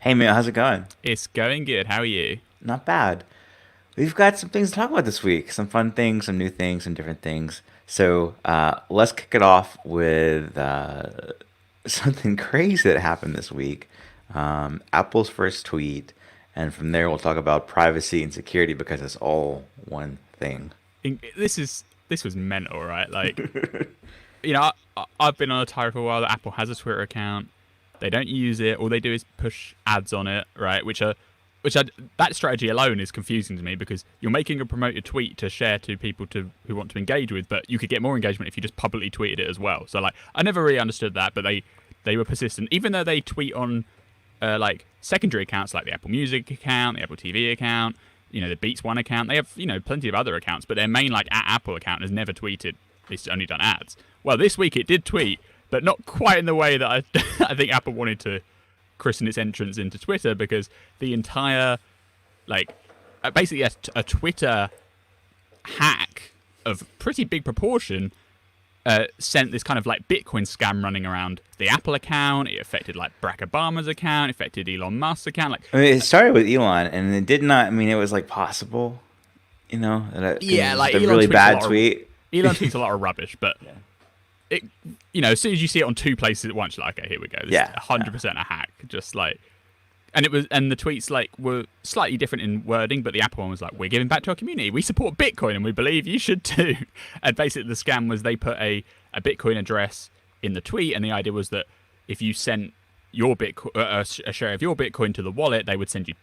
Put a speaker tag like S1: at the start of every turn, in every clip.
S1: Hey Mayo, how's it going?
S2: It's going good. How are you?
S1: Not bad. We've got some things to talk about this week. Some fun things, some new things, some different things. So let's kick it off with something crazy that happened this week. Apple's first tweet, and from there we'll talk about privacy and security because it's all one thing.
S2: This was mental, right? Like, I've been on a tire for a while that Apple has a Twitter account. They don't use it. All they do is push ads on it, right? That strategy alone is confusing to me because you're making a promoted tweet to share to people who want to engage with, but you could get more engagement if you just publicly tweeted it as well. So like, I never really understood that, but they were persistent, even though they tweet on like secondary accounts like the Apple Music account, the Apple TV account, the Beats One account. They have plenty of other accounts, but their main like at Apple account has never tweeted. It's only done ads. Well, this week it did tweet, but not quite in the way that I I think Apple wanted to christen its entrance into Twitter, because the entire like basically a Twitter hack of pretty big proportion sent this kind of like Bitcoin scam running around the Apple account. It affected like Barack Obama's account. It affected Elon Musk's account. Like,
S1: I mean, it started with Elon, and it did not. I mean, it was like possible, because it
S2: yeah,
S1: was
S2: like
S1: just a really bad tweet.
S2: Elon tweets a lot of rubbish, but
S1: Yeah.
S2: it, as soon as you see it on two places at once, you're like, okay, here we go. This is
S1: Yeah.
S2: 100% a hack. Just like, and the tweets like were slightly different in wording, but the Apple one was like, we're giving back to our community. We support Bitcoin, and we believe you should too. And basically, the scam was they put a Bitcoin address in the tweet, and the idea was that if you sent your Bitcoin, a share of your Bitcoin to the wallet, they would send you,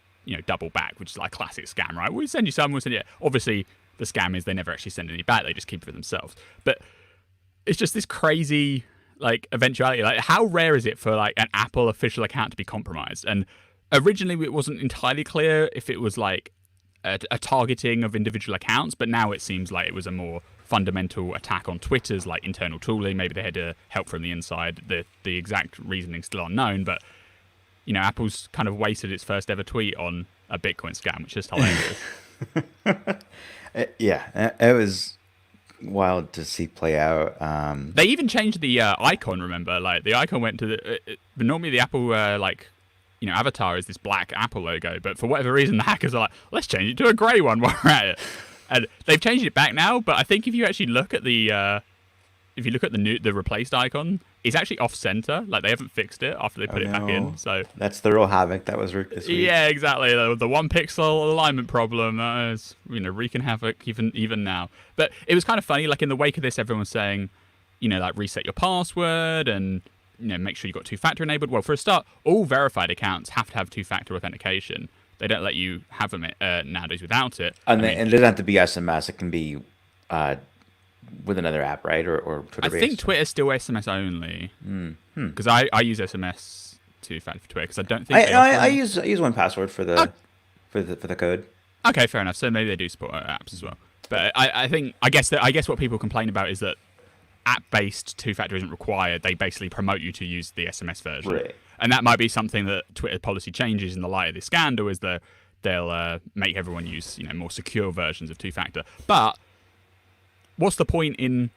S2: double back, which is like a classic scam, right? We'll send you some, we'll send you. Obviously, the scam is they never actually send any back; they just keep it for themselves. But it's just this crazy like eventuality. Like, how rare is it for like an Apple official account to be compromised? And originally, it wasn't entirely clear if it was like a targeting of individual accounts, but now it seems like it was a more fundamental attack on Twitter's like internal tooling. Maybe they had help from the inside. The exact reasoning still unknown, but Apple's kind of wasted its first ever tweet on a Bitcoin scam, which is hilarious.
S1: Yeah, it was wild to see play out.
S2: They even changed the icon. Remember, like the icon went to normally the Apple avatar is this black Apple logo, but for whatever reason the hackers are like, let's change it to a grey one while we're at it. And they've changed it back now, but I think if you actually look at the the replaced icon, it's actually off center. Like, they haven't fixed it after they
S1: Oh
S2: put it back in.
S1: no,
S2: So
S1: that's the real havoc that was wreaked this week.
S2: yeah, exactly. The 1 pixel alignment problem that is wreaking havoc even now. But it was kind of funny. Like, in the wake of this, everyone was saying, like, reset your password and make sure you got two-factor enabled. Well, for a start, all verified accounts have to have two-factor authentication. They don't let you have them nowadays without it.
S1: And,
S2: I mean,
S1: and it doesn't have to be SMS. It can be uh, with another app, right? Or
S2: I
S1: Twitter
S2: think
S1: based.
S2: Twitter's still SMS only,
S1: Hmm.
S2: because I use SMS two-factor for Twitter because I don't think they
S1: I
S2: offer.
S1: use one password for
S2: Oh,
S1: the code.
S2: okay, fair enough. So maybe they do support apps as well. But I guess what people complain about is that app-based two-factor isn't required. They basically promote you to use the SMS version,
S1: Right.
S2: and that might be something that Twitter policy changes in the light of this scandal. Is that they'll make everyone use more secure versions of two-factor. But what's the point in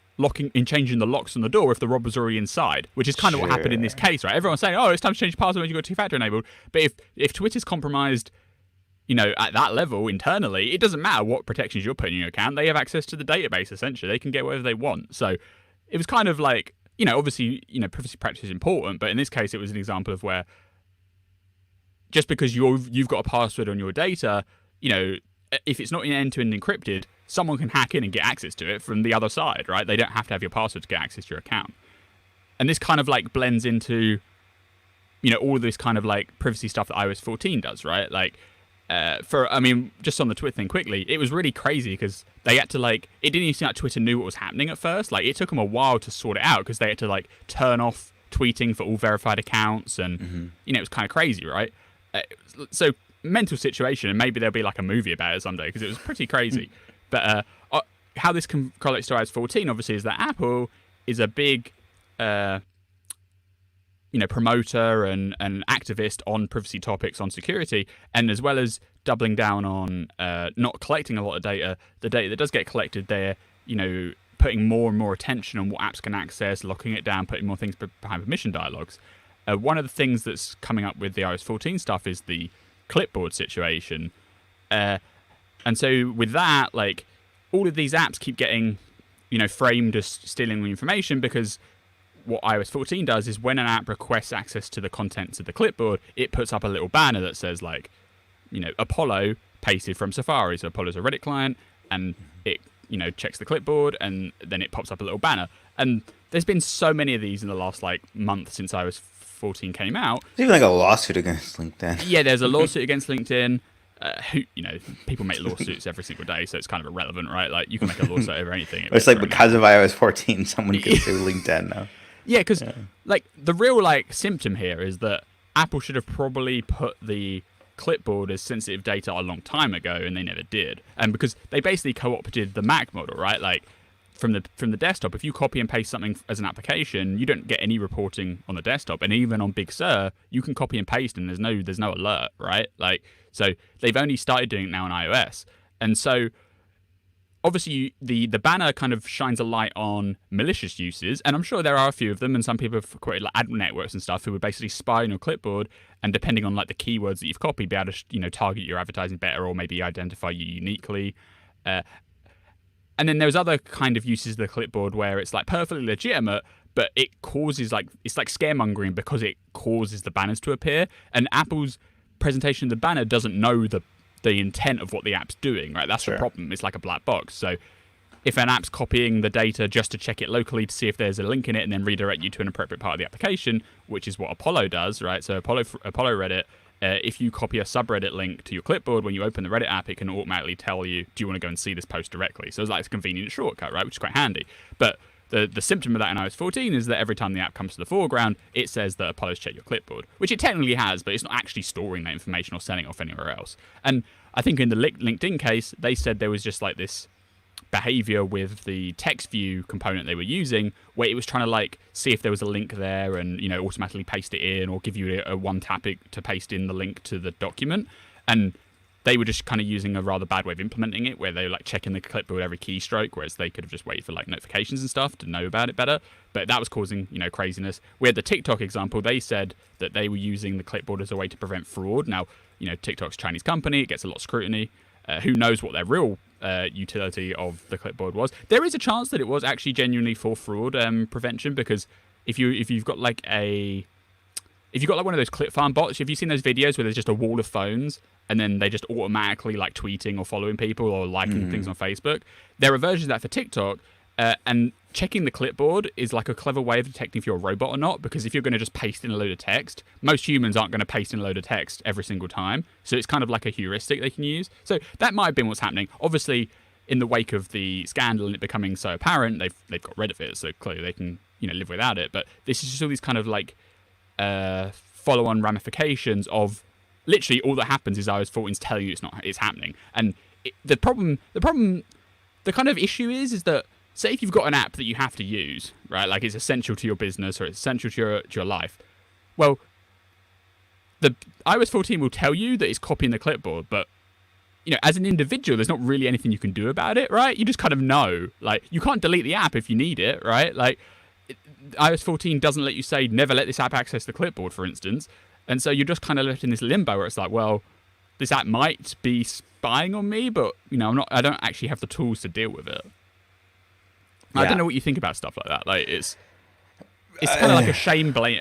S2: changing the locks on the door if the robber's already inside? Which is kind of what happened in this
S1: Sure.
S2: case, right? Everyone's saying, "Oh, it's time to change your password when you got two-factor enabled." But if Twitter's compromised, at that level internally, it doesn't matter what protections you're putting in your account. They have access to the database, essentially. They can get whatever they want. So it was kind of like, obviously, privacy practice is important, but in this case, it was an example of where just because you've got a password on your data, if it's not end-to-end encrypted, someone can hack in and get access to it from the other side, right? They don't have to have your password to get access to your account. And this kind of like blends into, all this kind of like privacy stuff that iOS 14 does, right? Like, just on the Twitter thing quickly, it was really crazy because they had to it didn't even seem like Twitter knew what was happening at first. Like, it took them a while to sort it out because they had to like turn off tweeting for all verified accounts, and it was kind of crazy, right? So mental situation, and maybe there'll be like a movie about it someday because it was pretty crazy. But how this correlates to iOS 14, obviously, is that Apple is a big promoter and activist on privacy topics, on security, and as well as doubling down on not collecting a lot of data, the data that does get collected, they're putting more and more attention on what apps can access, locking it down, putting more things behind permission dialogues. One of the things that's coming up with the iOS 14 stuff is the clipboard situation. And so with that, like, all of these apps keep getting, framed as stealing the information, because what iOS 14 does is when an app requests access to the contents of the clipboard, it puts up a little banner that says, like, Apollo pasted from Safari. So Apollo's a Reddit client, and it, checks the clipboard, and then it pops up a little banner. And there's been so many of these in the last, like, month since iOS 14 came out.
S1: There's even like a lawsuit against LinkedIn.
S2: Yeah, there's a lawsuit against LinkedIn. People make lawsuits every single day, so it's kind of irrelevant, right? Like, you can make a lawsuit over anything.
S1: It's like, because of iOS 14, someone can sue LinkedIn now.
S2: Yeah, because like, the real, like, symptom here is that Apple should have probably put the clipboard as sensitive data a long time ago, and they never did. And because they basically co-opted the Mac model, right? Like, from the desktop, if you copy and paste something as an application, you don't get any reporting on the desktop. And even on Big Sur, you can copy and paste, and there's no alert, right? Like, so they've only started doing it now on iOS. And so obviously the banner kind of shines a light on malicious uses, and I'm sure there are a few of them, and some people have created, like, ad networks and stuff who would basically spy on your clipboard, and depending on, like, the keywords that you've copied, be able to, target your advertising better, or maybe identify you uniquely. And then there's other kind of uses of the clipboard where it's, like, perfectly legitimate, but it causes, like, it's like scaremongering because it causes the banners to appear, and Apple's presentation of the banner doesn't know the intent of what the app's doing, right? That's the problem. It's like a black box. So if an app's copying the data just to check it locally to see if there's a link in it and then redirect you to an appropriate part of the application, which is what Apollo does, right? So Apollo Reddit, if you copy a subreddit link to your clipboard, when you open the Reddit app, it can automatically tell you, do you want to go and see this post directly? So it's like a convenient shortcut, right? Which is quite handy. But the symptom of that in iOS 14 is that every time the app comes to the foreground, it says that Apollo's checked your clipboard, which it technically has, but it's not actually storing that information or sending it off anywhere else. And I think in the LinkedIn case, they said there was just, like, this behavior with the text view component they were using, where it was trying to, like, see if there was a link there and, automatically paste it in, or give you a one tap to paste in the link to the document. And they were just kind of using a rather bad way of implementing it, where they were, like, checking the clipboard every keystroke, whereas they could have just waited for, like, notifications and stuff to know about it better. But that was causing, craziness. We had the TikTok example. They said that they were using the clipboard as a way to prevent fraud. Now, TikTok's a Chinese company. It gets a lot of scrutiny. Who knows what their real utility of the clipboard was? There is a chance that it was actually genuinely for fraud prevention, because if you've got like one of those clip farm bots, have you seen those videos where there's just a wall of phones and then they just automatically, like, tweeting or following people or liking things on Facebook? There are versions of that for TikTok, and checking the clipboard is like a clever way of detecting if you're a robot or not, because if you're going to just paste in a load of text, most humans aren't going to paste in a load of text every single time. So it's kind of like a heuristic they can use. So that might have been what's happening. Obviously, in the wake of the scandal and it becoming so apparent, they've got rid of it, so clearly they can live without it. But this is just all these kind of, like, follow-on ramifications of literally all that happens is iOS 14 is telling you it's happening. And the kind of issue is that, say if you've got an app that you have to use, right? Like, it's essential to your business or it's essential to your life. Well, the iOS 14 will tell you that it's copying the clipboard, but, as an individual, there's not really anything you can do about it, right? You just kind of know. Like, you can't delete the app if you need it, right? Like, iOS 14 doesn't let you say, never let this app access the clipboard, for instance. And so you're just kind of left in this limbo where it's like, well, this app might be spying on me, but, I don't actually have the tools to deal with it. I don't know what you think about stuff like that. Like, it's kind of like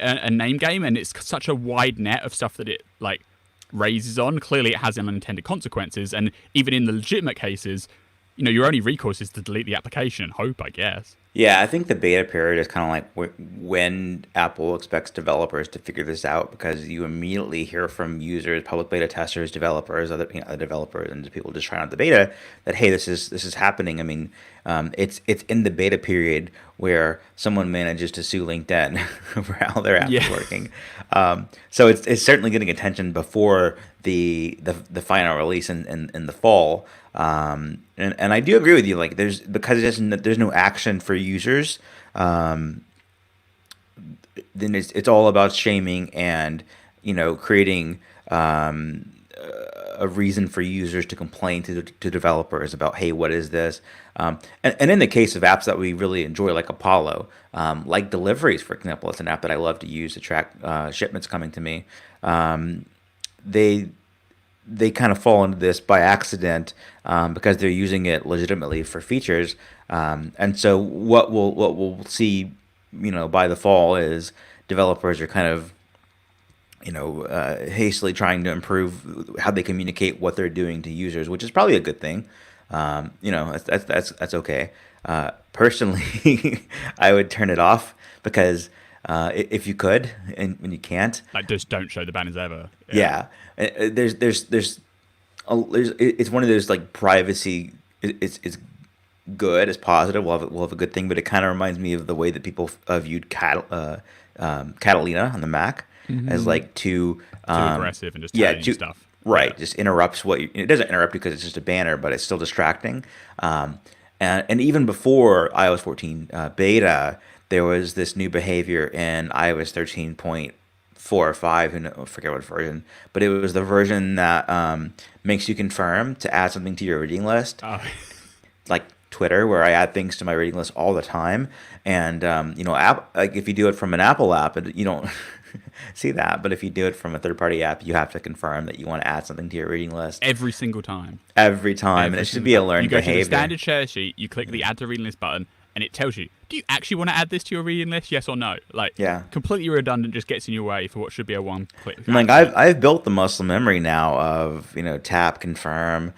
S2: a name game, and it's such a wide net of stuff that it, like, raises on. Clearly, it has unintended consequences, and even in the legitimate cases, your only recourse is to delete the application and hope, I guess.
S1: Yeah, I think the beta period is kind of like when Apple expects developers to figure this out, because you immediately hear from users, public beta testers, developers, other developers, and people just trying out the beta that, hey, this is happening. I mean, it's in the beta period where someone manages to sue LinkedIn for how their app is working. So it's certainly getting attention before the final release in the fall. And I do agree with you. Like, there's no action for users. Then it's all about shaming and creating a reason for users to complain to developers about, hey, what is this? And in the case of apps that we really enjoy, like Apollo, like deliveries, for example, it's an app that I love to use to track shipments coming to me. They they kind of fall into this by accident because they're using it legitimately for features. And so what we'll see, by the fall is developers are kind of hastily trying to improve how they communicate what they're doing to users, which is probably a good thing. That's okay. Personally, I would turn it off because if you could, and when you can't,
S2: Like, just don't show the banners ever.
S1: yeah, it's one of those like privacy. It's good, it's positive. We'll have a good thing, but it kind of reminds me of the way that people viewed Catalina on the Mac as like too
S2: Too aggressive and just
S1: yeah,
S2: telling you stuff.
S1: right.
S2: Yeah.
S1: Just interrupts it doesn't interrupt you because it's just a banner, but it's still distracting. And even before iOS 14 beta, there was this new behavior in iOS 13.4 or 5, I forget what version, but it was the version that makes you confirm to add something to your reading list,
S2: Oh,
S1: like Twitter, where I add things to my reading list all the time. And like if you do it from an Apple app, you don't see that. But if you do it from a third-party app, you have to confirm that you want to add something to your reading list
S2: every single time.
S1: every time, and
S2: Every
S1: it should
S2: single
S1: be a
S2: time.
S1: learned
S2: You go to the
S1: behavior.
S2: standard share sheet, you click the add to reading list button, and it tells you, do you actually want to add this to your reading list, yes or no? Like,
S1: Yeah.
S2: completely redundant, just gets in your way for what should be a one-click.
S1: And like I've built the muscle memory now of tap confirm,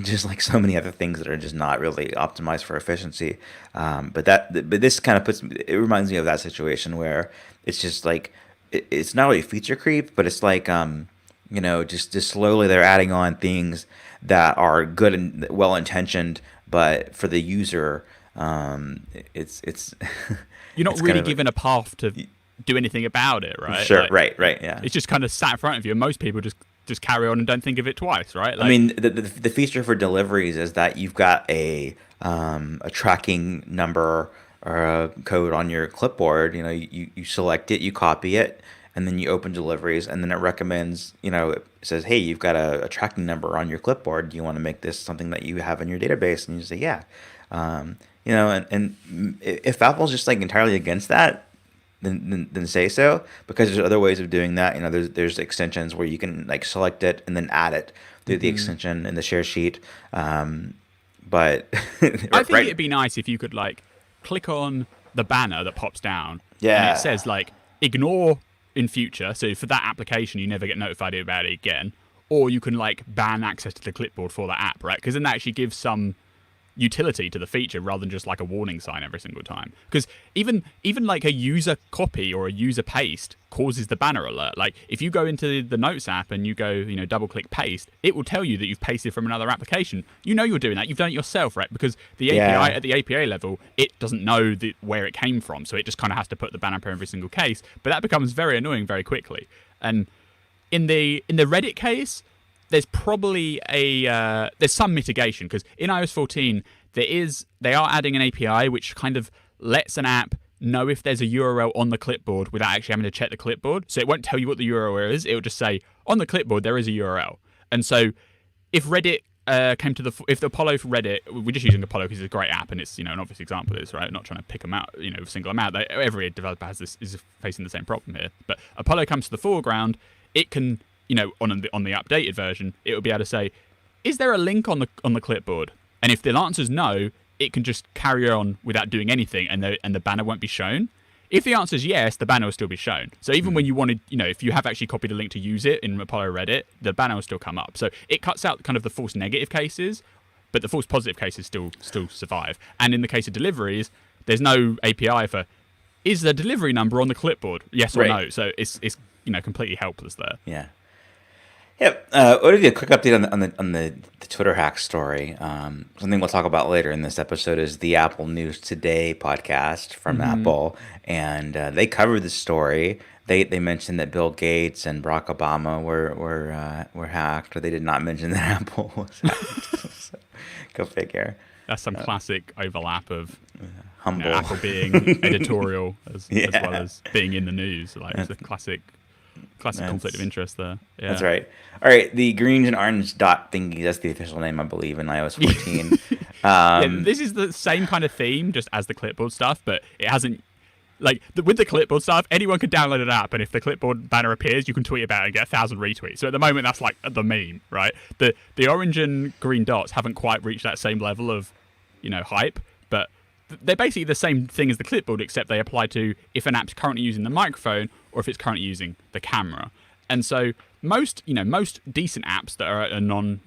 S1: just like so many other things that are just not really optimized for efficiency. But this kind of reminds me of that situation where it's just like it's not really feature creep, but it's like just slowly they're adding on things that are good and well intentioned, but for the user, it's
S2: You're not
S1: it's
S2: really
S1: kind of
S2: given a path to do anything about it, right?
S1: sure,
S2: Like,
S1: right, yeah.
S2: it's just kind of sat in front of you, and most people just carry on and don't think of it twice, right? Like,
S1: I mean, the feature for deliveries is that you've got a tracking number or a code on your clipboard. You select it, you copy it, and then you open deliveries, and then it recommends. It says, "Hey, you've got a tracking number on your clipboard. Do you want to make this something that you have in your database?" And you say, "Yeah." And if Apple's just like entirely against that, then say so, because there's other ways of doing that. There's extensions where you can like select it and then add it through the extension in the share sheet. But
S2: I think
S1: right,
S2: it'd be nice if you could like click on the banner that pops down, and
S1: Yeah.
S2: it says like ignore in future. So for that application, you never get notified about it again, or you can like ban access to the clipboard for that app, right? Because then that actually gives some utility to the feature rather than just like a warning sign every single time. Because even like a user copy or a user paste causes the banner alert. Like if you go into the Notes app and you go double click paste, it will tell you that you've pasted from another application. You're doing that, you've done it yourself, right? Because the
S1: Yeah.
S2: API, at the API level, it doesn't know where it came from, so it just kind of has to put the banner up in every single case. But that becomes very annoying very quickly. And in the Reddit case, there's probably there's some mitigation, because in iOS 14 they are adding an API which kind of lets an app know if there's a URL on the clipboard without actually having to check the clipboard. So it won't tell you what the URL is. It will just say on the clipboard there is a URL. And so if Reddit if the Apollo for Reddit, we're just using Apollo because it's a great app and it's an obvious example of this, right? Not trying to pick them out, single them out. Every developer is facing the same problem here. But Apollo comes to the foreground. It can on the updated version, it will be able to say, is there a link on the clipboard? And if the answer is no, it can just carry on without doing anything, and the banner won't be shown. If the answer is yes, the banner will still be shown. So even when you wanted, if you have actually copied a link to use it in Apollo Reddit, the banner will still come up. So it cuts out kind of the false negative cases, but the false positive cases still survive. And in the case of deliveries, there's no API for, is the delivery number on the clipboard? Yes or
S1: Right.
S2: no. So it's completely helpless there.
S1: Yeah. Yep. I'll give you a quick update on the Twitter hack story. Something we'll talk about later in this episode is the Apple News Today podcast from Apple, and they covered the story. They mentioned that Bill Gates and Barack Obama were hacked, or they did not mention that Apple was hacked. So, go figure.
S2: That's some classic overlap of
S1: Humble.
S2: Apple being editorial as
S1: Yeah.
S2: well as being in the news. Like it's a classic Classic conflict of
S1: That's
S2: interest there.
S1: that's
S2: Yeah.
S1: right. All right, the greens and orange dot thingy. That's the official name, I believe, in iOS 14.
S2: Yeah,
S1: Um,
S2: this is the same kind of theme, just as the clipboard stuff, but it hasn't. With the clipboard stuff, anyone can download an app, and if the clipboard banner appears, you can tweet about it and get 1,000 retweets. So at the moment, that's like the meme, right? The orange and green dots haven't quite reached that same level of, hype, but they're basically the same thing as the clipboard, except they apply to if an app's currently using the microphone or if it's currently using the camera. And so most decent apps that are non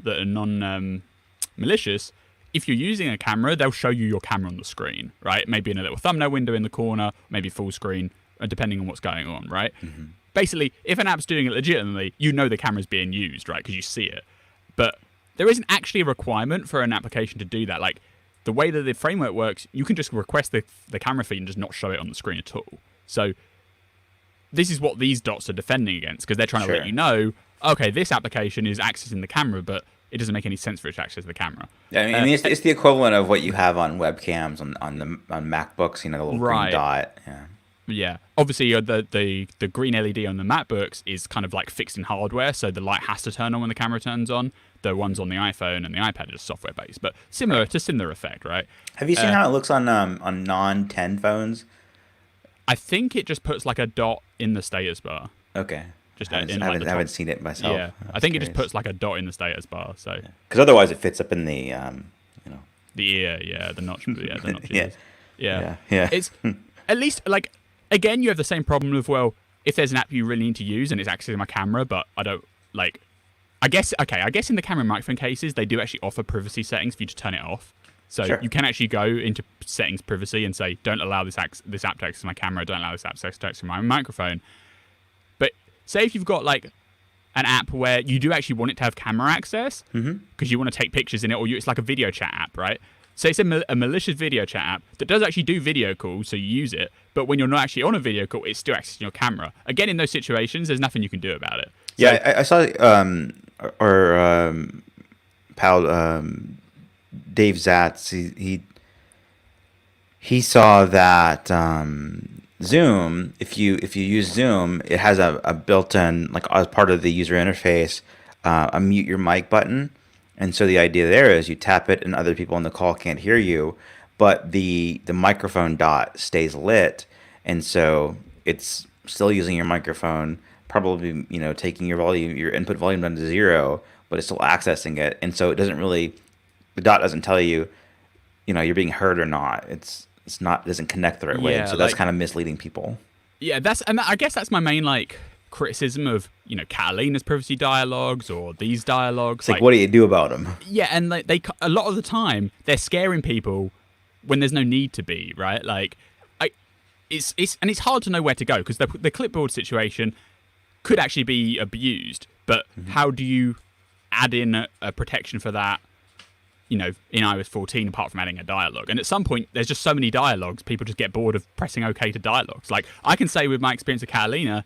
S2: malicious, if you're using a camera, they'll show you your camera on the screen, right? Maybe in a little thumbnail window in the corner, maybe full screen, depending on what's going on, right?
S1: mm-hmm.
S2: Basically, if an app's doing it legitimately, the camera's being used, right? Because you see it. But there isn't actually a requirement for an application to do that. Like, the way that the framework works, you can just request the camera feed and just not show it on the screen at all. So this is what these dots are defending against, because they're trying to let you know, okay, this application is accessing the camera, but it doesn't make any sense for it to access the camera.
S1: Yeah, I mean, it's the equivalent of what you have on webcams on MacBooks. The little green dot. Yeah.
S2: Yeah. Obviously, the green LED on the MacBooks is kind of like fixed in hardware, so the light has to turn on when the camera turns on. The ones on the iPhone and the iPad are just software based, but similar effect, right?
S1: Have you seen how it looks on non-10 phones?
S2: I think it just puts like a dot in the status bar.
S1: Okay.
S2: Just
S1: I haven't seen it myself.
S2: Yeah, I think it just puts like a dot in the status bar. So
S1: because otherwise it fits up in the
S2: the ear, the notch, the notches.
S1: yeah.
S2: It's at least like again, you have the same problem of if there's an app you really need to use and it's accessing my camera, but I don't like. I guess in the camera and microphone cases, they do actually offer privacy settings for you to turn it off. So you can actually go into settings privacy and say, don't allow this app to access my camera, don't allow this app to access my microphone. But say if you've got like an app where you do actually want it to have camera access because you want to take pictures in it, or it's like a video chat app, right? Say it's a malicious video chat app that does actually do video calls, so you use it, but when you're not actually on a video call, it's still accessing your camera. Again, in those situations, there's nothing you can do about it. So,
S1: yeah, I saw pal Dave Zatz. He saw that Zoom. If you use Zoom, it has a built-in, like as part of the user interface, a mute your mic button. And so the idea there is you tap it and other people on the call can't hear you, but the microphone dot stays lit, and so it's still using your microphone, probably taking your input volume down to 0, but it's still accessing it, and so the dot doesn't tell you, you're being heard or not. It doesn't connect the right way, so that's kind of misleading people.
S2: Yeah, I guess that's my main criticism of Catalina's privacy dialogues or these dialogues.
S1: It's like what do you do about them?
S2: Yeah, and they a lot of the time they're scaring people when there's no need to be, right? It's hard to know where to go because the clipboard situation could actually be abused, but how do you add in a protection for that? In iOS 14, apart from adding a dialogue. And at some point, there's just so many dialogues, people just get bored of pressing OK to dialogues. Like, I can say with my experience of Catalina,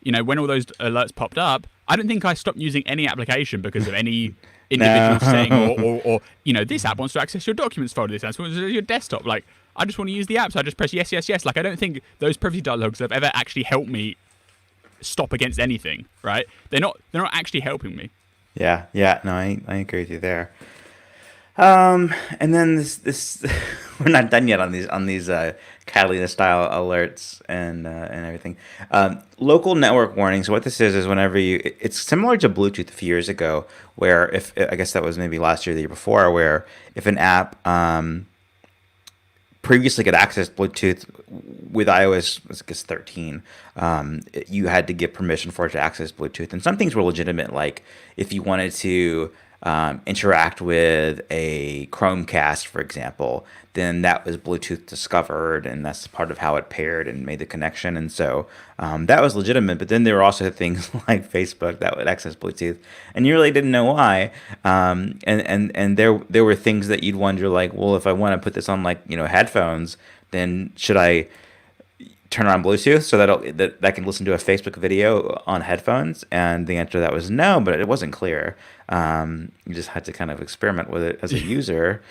S2: when all those alerts popped up, I don't think I stopped using any application because of any individual setting or this app wants to access your documents folder, this app wants to your desktop. Like, I just want to use the app, so I just press yes, yes, yes. Like, I don't think those privacy dialogues have ever actually helped me stop against anything, right? They're not actually helping me.
S1: Yeah. No, I agree with you there. And then this we're not done yet on these Catalina style alerts and everything. Local network warnings. What this is whenever it's similar to Bluetooth a few years ago, where if I guess that was maybe last year, or the year before, where if an app previously could access Bluetooth with iOS, I guess 13, you had to give permission for it to access Bluetooth, and some things were legitimate, like if you wanted to interact with a Chromecast, for example, then that was Bluetooth discovered, and that's part of how it paired and made the connection. And so that was legitimate. But then there were also things like Facebook that would access Bluetooth, and you really didn't know why. And there were things that you'd wonder, like, well, if I want to put this on headphones, then should I turn on Bluetooth so that I can listen to a Facebook video on headphones? And the answer to that was no, but it wasn't clear. You just had to kind of experiment with it as a user.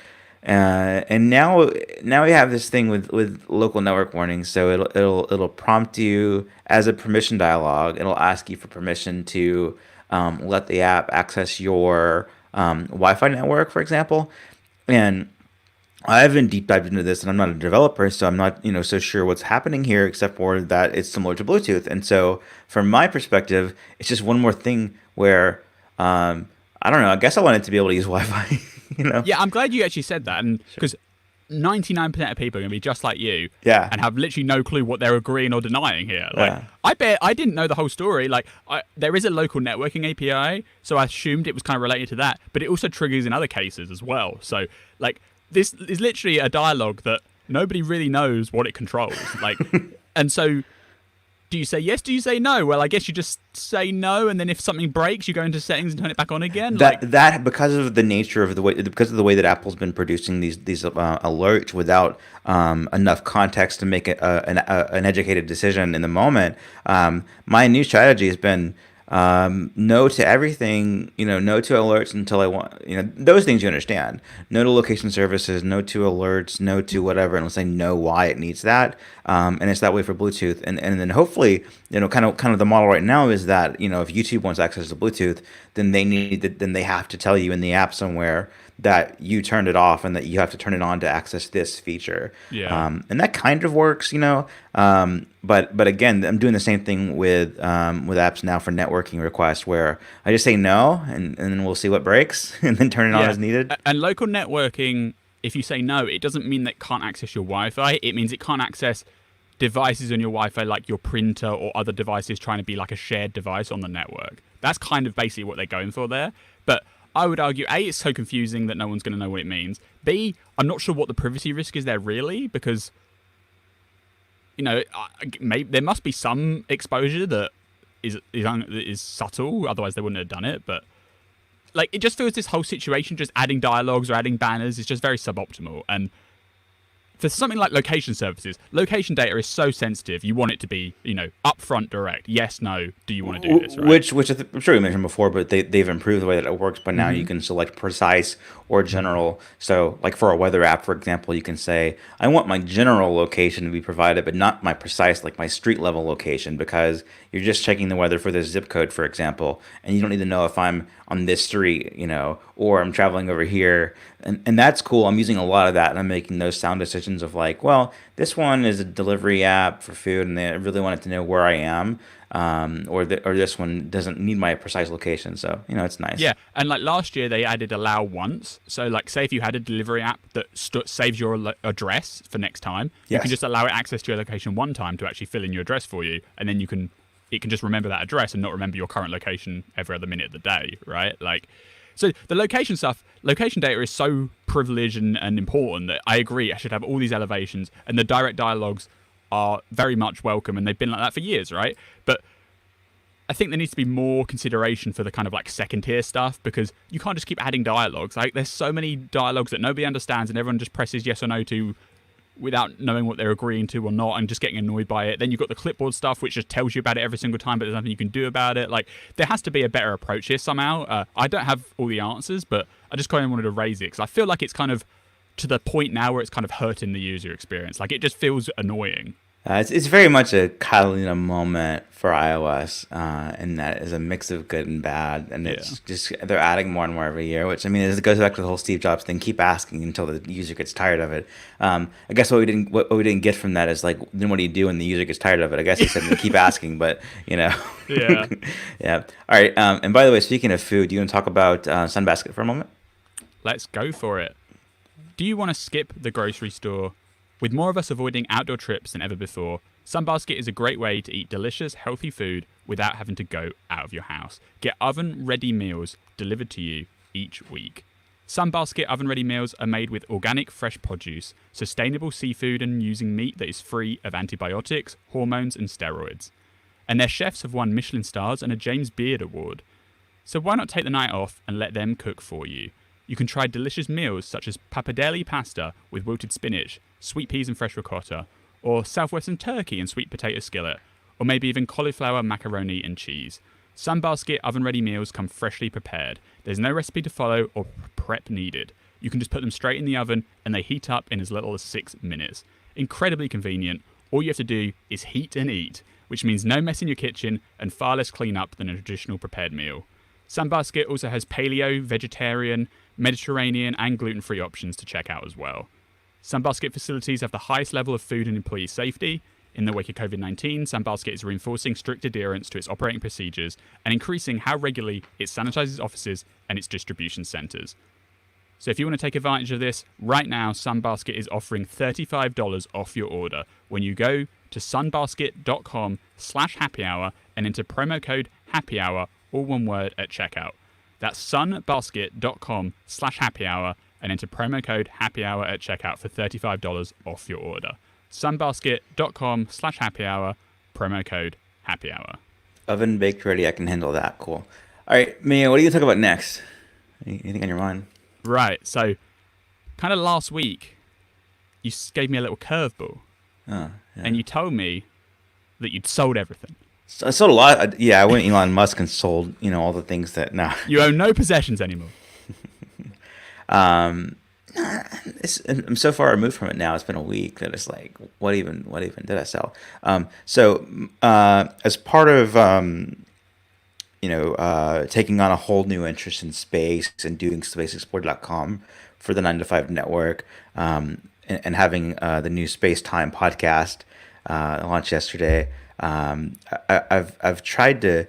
S1: And now we have this thing with local network warnings. So it'll prompt you as a permission dialog. It'll ask you for permission to let the app access your Wi-Fi network, for example. And I haven't deep dived into this, and I'm not a developer, so I'm not, so sure what's happening here, except for that it's similar to Bluetooth. And so, from my perspective, it's just one more thing where I don't know. I guess I wanted to be able to use Wi-Fi. you know?
S2: Yeah, I'm glad you actually said that, and because 99% of people are going to be just like you,
S1: Yeah.
S2: and have literally no clue what they're agreeing or denying here. Like,
S1: Yeah.
S2: I bet I didn't know the whole story. Like, there is a local networking API, so I assumed it was kind of related to that, but it also triggers in other cases as well. So, like, this is literally a dialogue that nobody really knows what it controls. Like, and so, do you say yes? Do you say no? Well, I guess you just say no, and then if something breaks, you go into settings and turn it back on again.
S1: That because of the nature of the way, because of the way that Apple's been producing these alerts without enough context to make an educated decision in the moment. My new strategy has been no to everything, no to alerts until I want, those things you understand. No to location services, no to alerts, no to whatever, and let's say no why it needs that. And it's that way for Bluetooth. And then hopefully, kind of the model right now is that, if YouTube wants access to Bluetooth, then then they have to tell you in the app somewhere that you turned it off and that you have to turn it on to access this feature.
S2: Yeah.
S1: And that kind of works, but again, I'm doing the same thing with apps now for networking requests where I just say no and then we'll see what breaks and then turn it on as needed.
S2: And local networking, if you say no, it doesn't mean that it can't access your Wi-Fi. It means it can't access devices on your Wi-Fi like your printer or other devices trying to be like a shared device on the network. That's kind of basically what they're going for there. But I would argue, A, it's so confusing that no one's going to know what it means. B, I'm not sure what the privacy risk is there really, because, there must be some exposure that is subtle, otherwise they wouldn't have done it. But, it just feels this whole situation, just adding dialogues or adding banners, is just very suboptimal. And for something like location services, location data is so sensitive. You want it to be, upfront, direct. Yes, no. Do you want to do this? Right?
S1: Which I'm sure you mentioned before, but they've improved the way that it works. But now you can select precise or general. So, like for a weather app, for example, you can say, I want my general location to be provided, but not my precise, like my street level location, because you're just checking the weather for this zip code, for example, and you don't need to know if I'm on this street, or I'm traveling over here. And that's cool. I'm using a lot of that, and I'm making those sound decisions of like, well, this one is a delivery app for food, and they really want it to know where I am, or this one doesn't need my precise location. So it's nice.
S2: Yeah, and like last year they added allow once. So like, say if you had a delivery app that saves your address for next time, you can just allow it access to your location one time to actually fill in your address for you, and then it can just remember that address and not remember your current location every other minute of the day, right? So the location data is so privileged and important that I agree I should have all these elevations, and the direct dialogues are very much welcome, and they've been like that for years, right? But I think there needs to be more consideration for the kind of like second tier stuff, because you can't just keep adding dialogues. Like, there's so many dialogues that nobody understands and everyone just presses yes or no to without knowing what they're agreeing to or not, and just getting annoyed by it. Then you've got the clipboard stuff, which just tells you about it every single time, but there's nothing you can do about it. Like, there has to be a better approach here somehow. I don't have all the answers, but I just kind of wanted to raise it because I feel like it's kind of to the point now where it's kind of hurting the user experience. Like, it just feels annoying.
S1: It's very much a Catalina moment for iOS, and that is a mix of good and bad. And it's just they're adding more and more every year, which, I mean, it goes back to the whole Steve Jobs thing: keep asking until the user gets tired of it. I guess what we didn't get from that is like, then what do you do when the user gets tired of it? I guess he said keep asking, but
S2: Yeah.
S1: yeah. All right. And by the way, speaking of food, do you want to talk about Sunbasket for a moment?
S2: Let's go for it. Do you want to skip the grocery store? With more of us avoiding outdoor trips than ever before, Sunbasket is a great way to eat delicious, healthy food without having to go out of your house. Get oven-ready meals delivered to you each week. Sunbasket oven-ready meals are made with organic, fresh produce, sustainable seafood, and using meat that is free of antibiotics, hormones, and steroids. And their chefs have won Michelin stars and a James Beard Award. So why not take the night off and let them cook for you? You can try delicious meals such as pappardelle pasta with wilted spinach, sweet peas and fresh ricotta, or southwestern turkey and sweet potato skillet, or maybe even cauliflower, macaroni and cheese. Sunbasket oven-ready meals come freshly prepared. There's no recipe to follow or prep needed. You can just put them straight in the oven and they heat up in as little as 6 minutes. Incredibly convenient. All you have to do is heat and eat, which means no mess in your kitchen and far less cleanup than a traditional prepared meal. Sunbasket also has paleo, vegetarian, Mediterranean, and gluten-free options to check out as well. Sunbasket facilities have the highest level of food and employee safety. In the wake of COVID-19, Sunbasket is reinforcing strict adherence to its operating procedures and increasing how regularly it sanitizes offices and its distribution centers. So if you want to take advantage of this, right now Sunbasket is offering $35 off your order when you go to sunbasket.com/happyhour and enter promo code happyhour, all one word, at checkout. That's sunbasket.com/happyhour and enter promo code happyhour at checkout for $35 off your order. sunbasket.com/happyhour, promo code happyhour.
S1: Oven baked ready. I can handle that. Cool. All right, Mia, what are you going to talk about next? Anything on your mind?
S2: Right, so kind of last week, you gave me a little curveball,
S1: Oh, yeah.
S2: and you told me that you'd sold everything.
S1: So I sold a lot. Yeah, I went Elon Musk and sold, all the things that no.
S2: You own no possessions anymore.
S1: I'm so far removed from it now. It's been a week that it's like, what even did I sell? As part of taking on a whole new interest in space and doing spaceexplorer.com for the 9 to 5 network, and having the new Space Time podcast launched yesterday. I've tried to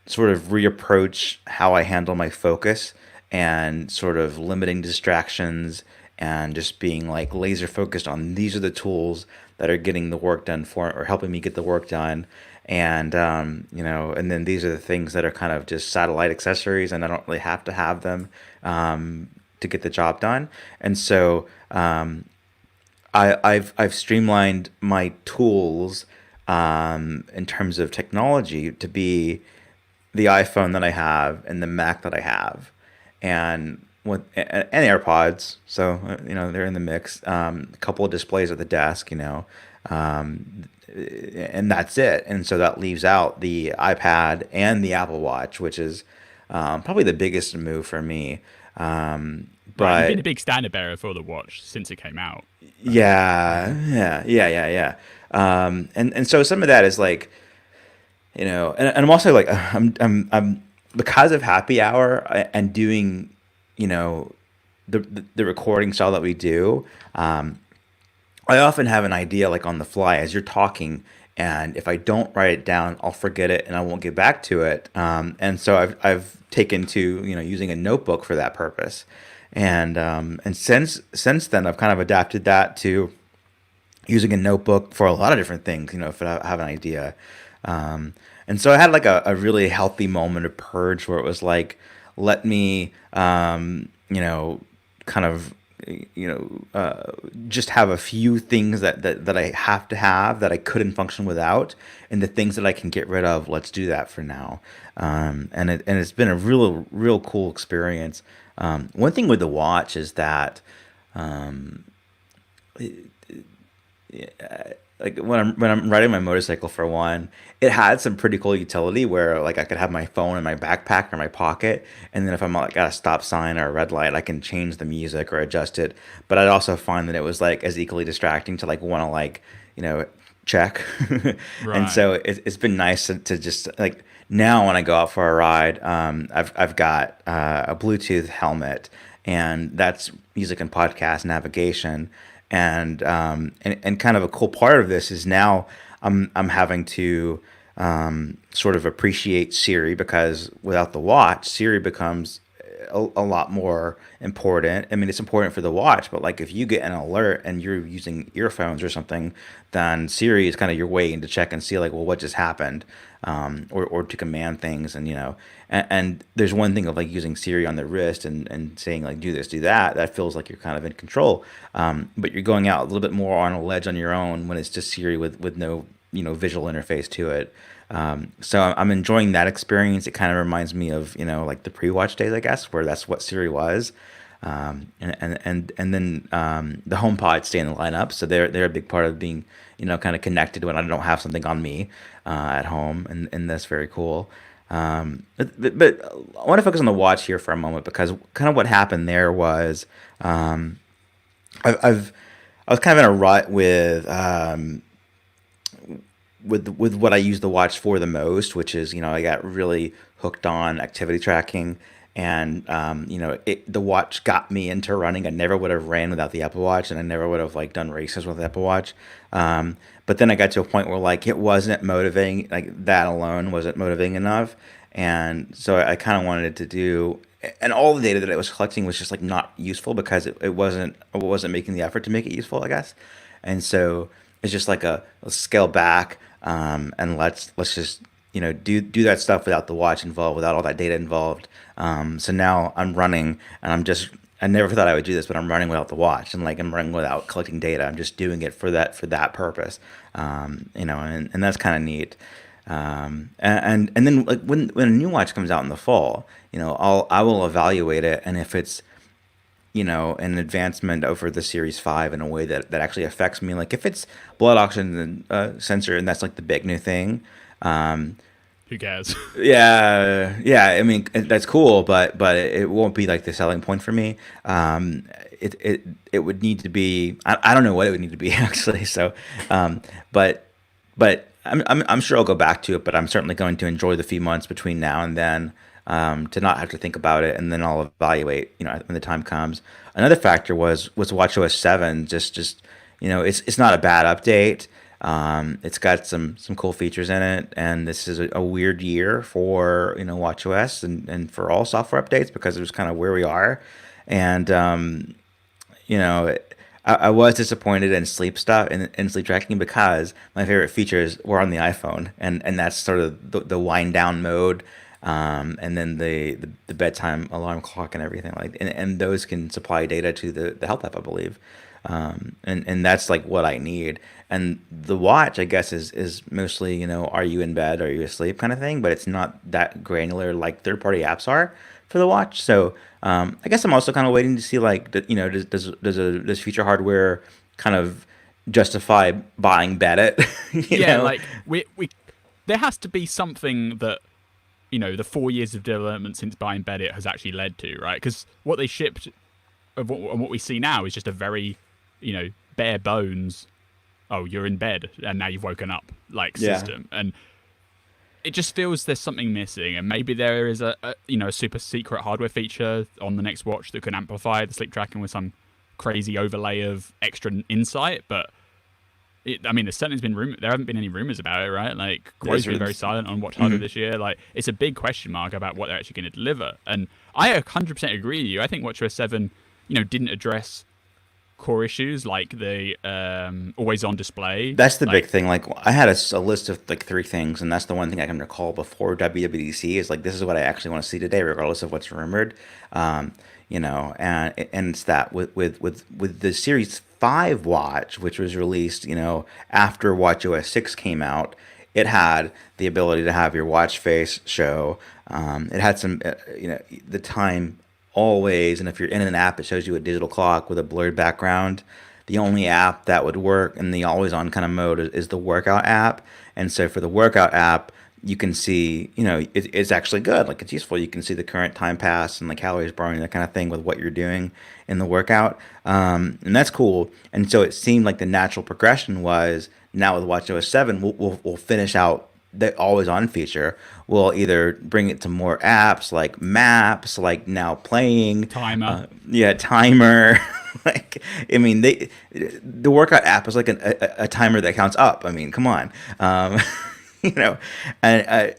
S1: sort of reapproach how I handle my focus and sort of limiting distractions and just being like laser focused on these are the tools that are getting the work done for or helping me get the work done. And and then these are the things that are kind of just satellite accessories, and I don't really have to have them to get the job done. And so I've streamlined my tools in terms of technology to be the iPhone that I have and the Mac that I have, and AirPods. So they're in the mix. A couple of displays at the desk, and that's it. And so that leaves out the iPad and the Apple Watch, which is probably the biggest move for me.
S2: Right, you've been a big standard bearer for the watch since it came out.
S1: Yeah. And so some of that is like, and I'm also like, I'm because of happy hour and doing, the recording style that we do. I often have an idea like on the fly as you're talking, and if I don't write it down, I'll forget it and I won't get back to it. And so I've taken to using a notebook for that purpose. And since then, I've kind of adapted that to using a notebook for a lot of different things. If I have an idea, and so I had like a really healthy moment of purge where it was like, let me, kind of, just have a few things that I have to have that I couldn't function without, and the things that I can get rid of. Let's do that for now. And it's been a real cool experience. One thing with the watch is that, like when I'm riding my motorcycle, for one, it had some pretty cool utility where like I could have my phone in my backpack or my pocket, and then if I'm like at a stop sign or a red light, I can change the music or adjust it. But I'd also find that it was like as equally distracting to like want to like check. And
S2: Right.
S1: so it's been nice to just like now when I go out for a ride, I've got a Bluetooth helmet, and that's music and podcast navigation. And kind of a cool part of this is now I'm having to sort of appreciate Siri, because without the watch, Siri becomes a lot more important. I mean, it's important for the watch, but like if you get an alert and you're using earphones or something, then Siri is kind of your way in to check and see like, well, what just happened, or to command things, and there's one thing of like using Siri on the wrist and saying like do this, do that. That feels like you're kind of in control, but you're going out a little bit more on a ledge on your own when it's just Siri with no visual interface to it. So I'm enjoying that experience. It kind of reminds me of like the pre-watch days, I guess, where that's what Siri was. And then the HomePod stay in the lineup, so they're a big part of being kind of connected when I don't have something on me at home, and that's very cool. But I want to focus on the watch here for a moment because kind of what happened there was I've I was kind of in a rut with what I use the watch for the most, which is I got really hooked on activity tracking, and the watch got me into running. I never would have ran without the Apple Watch, and I never would have like done races with the Apple Watch. But then I got to a point where like it wasn't motivating, like that alone wasn't motivating enough, and so I kind of wanted to do. And all the data that I was collecting was just like not useful because it wasn't making the effort to make it useful, I guess. And so it's just like let's scale back, and let's just do that stuff without the watch involved, without all that data involved. So now I'm running, and I never thought I would do this, but I'm running without the watch, and like I'm running without collecting data. I'm just doing it for that purpose, and that's kind of neat. And then like when a new watch comes out in the fall, I will evaluate it, and if it's an advancement over the Series 5 in a way that actually affects me. Like if it's blood oxygen sensor, and that's like the big new thing. Um,
S2: Who cares?
S1: yeah, yeah. I mean, that's cool, but it won't be like the selling point for me. It would need to be. I don't know what it would need to be actually. So, um, but but I'm sure I'll go back to it. But I'm certainly going to enjoy the few months between now and then, to not have to think about it, and then I'll evaluate. When the time comes. Another factor was WatchOS 7. Just it's not a bad update. It's got some cool features in it, and this is a weird year for WatchOS and for all software updates because it was kind of where we are, and you know, I was disappointed in sleep stuff and sleep tracking because my favorite features were on the iPhone, and that's sort of the wind down mode, and then the bedtime alarm clock and everything and those can supply data to the health app, I believe, and that's like what I need. And the watch, I guess, is mostly are you in bed, are you asleep kind of thing, but it's not that granular like third party apps are for the watch. So I guess I'm also kind of waiting to see like does future hardware kind of justify buying Beddit? you
S2: Yeah,
S1: know?
S2: like we there has to be something that the 4 years of development since buying Beddit has actually led to, right? Because what they shipped of what we see now is just a very bare bones. Oh, you're in bed and now you've woken up like
S1: Yeah.
S2: system, and it just feels there's something missing, and maybe there is a super secret hardware feature on the next watch that can amplify the sleep tracking with some crazy overlay of extra insight. But I mean, there's certainly been there haven't been any rumors about it, right? Like Grove's
S1: There's,
S2: been very silent on watch hardware
S1: mhm.
S2: this year. Like it's a big question mark about what they're actually going to deliver. And I 100% agree with you. I think WatchOS 7, didn't address core issues like the always on display.
S1: That's the big
S2: Like
S1: thing. Like I had a list of like three things, and that's the one thing I can recall before WWDC is like this is what I actually want to see today, regardless of what's rumored. Um, and it's that with the Series 5 watch, which was released, after WatchOS 6 came out, it had the ability to have your watch face show. It had some, the time always, and if you're in an app, it shows you a digital clock with a blurred background. The only app that would work in the always on kind of mode is the workout app. And so for the workout app, you can see, it's actually good. Like it's useful. You can see the current time pass and the calories burned, that kind of thing with what you're doing in the workout. And that's cool. And so it seemed like the natural progression was now with WatchOS 7, we'll finish out the always on feature. We'll either bring it to more apps like maps, like now playing,
S2: timer.
S1: yeah, timer. Like, I mean, the workout app is like a timer that counts up. I mean, come on. You know, and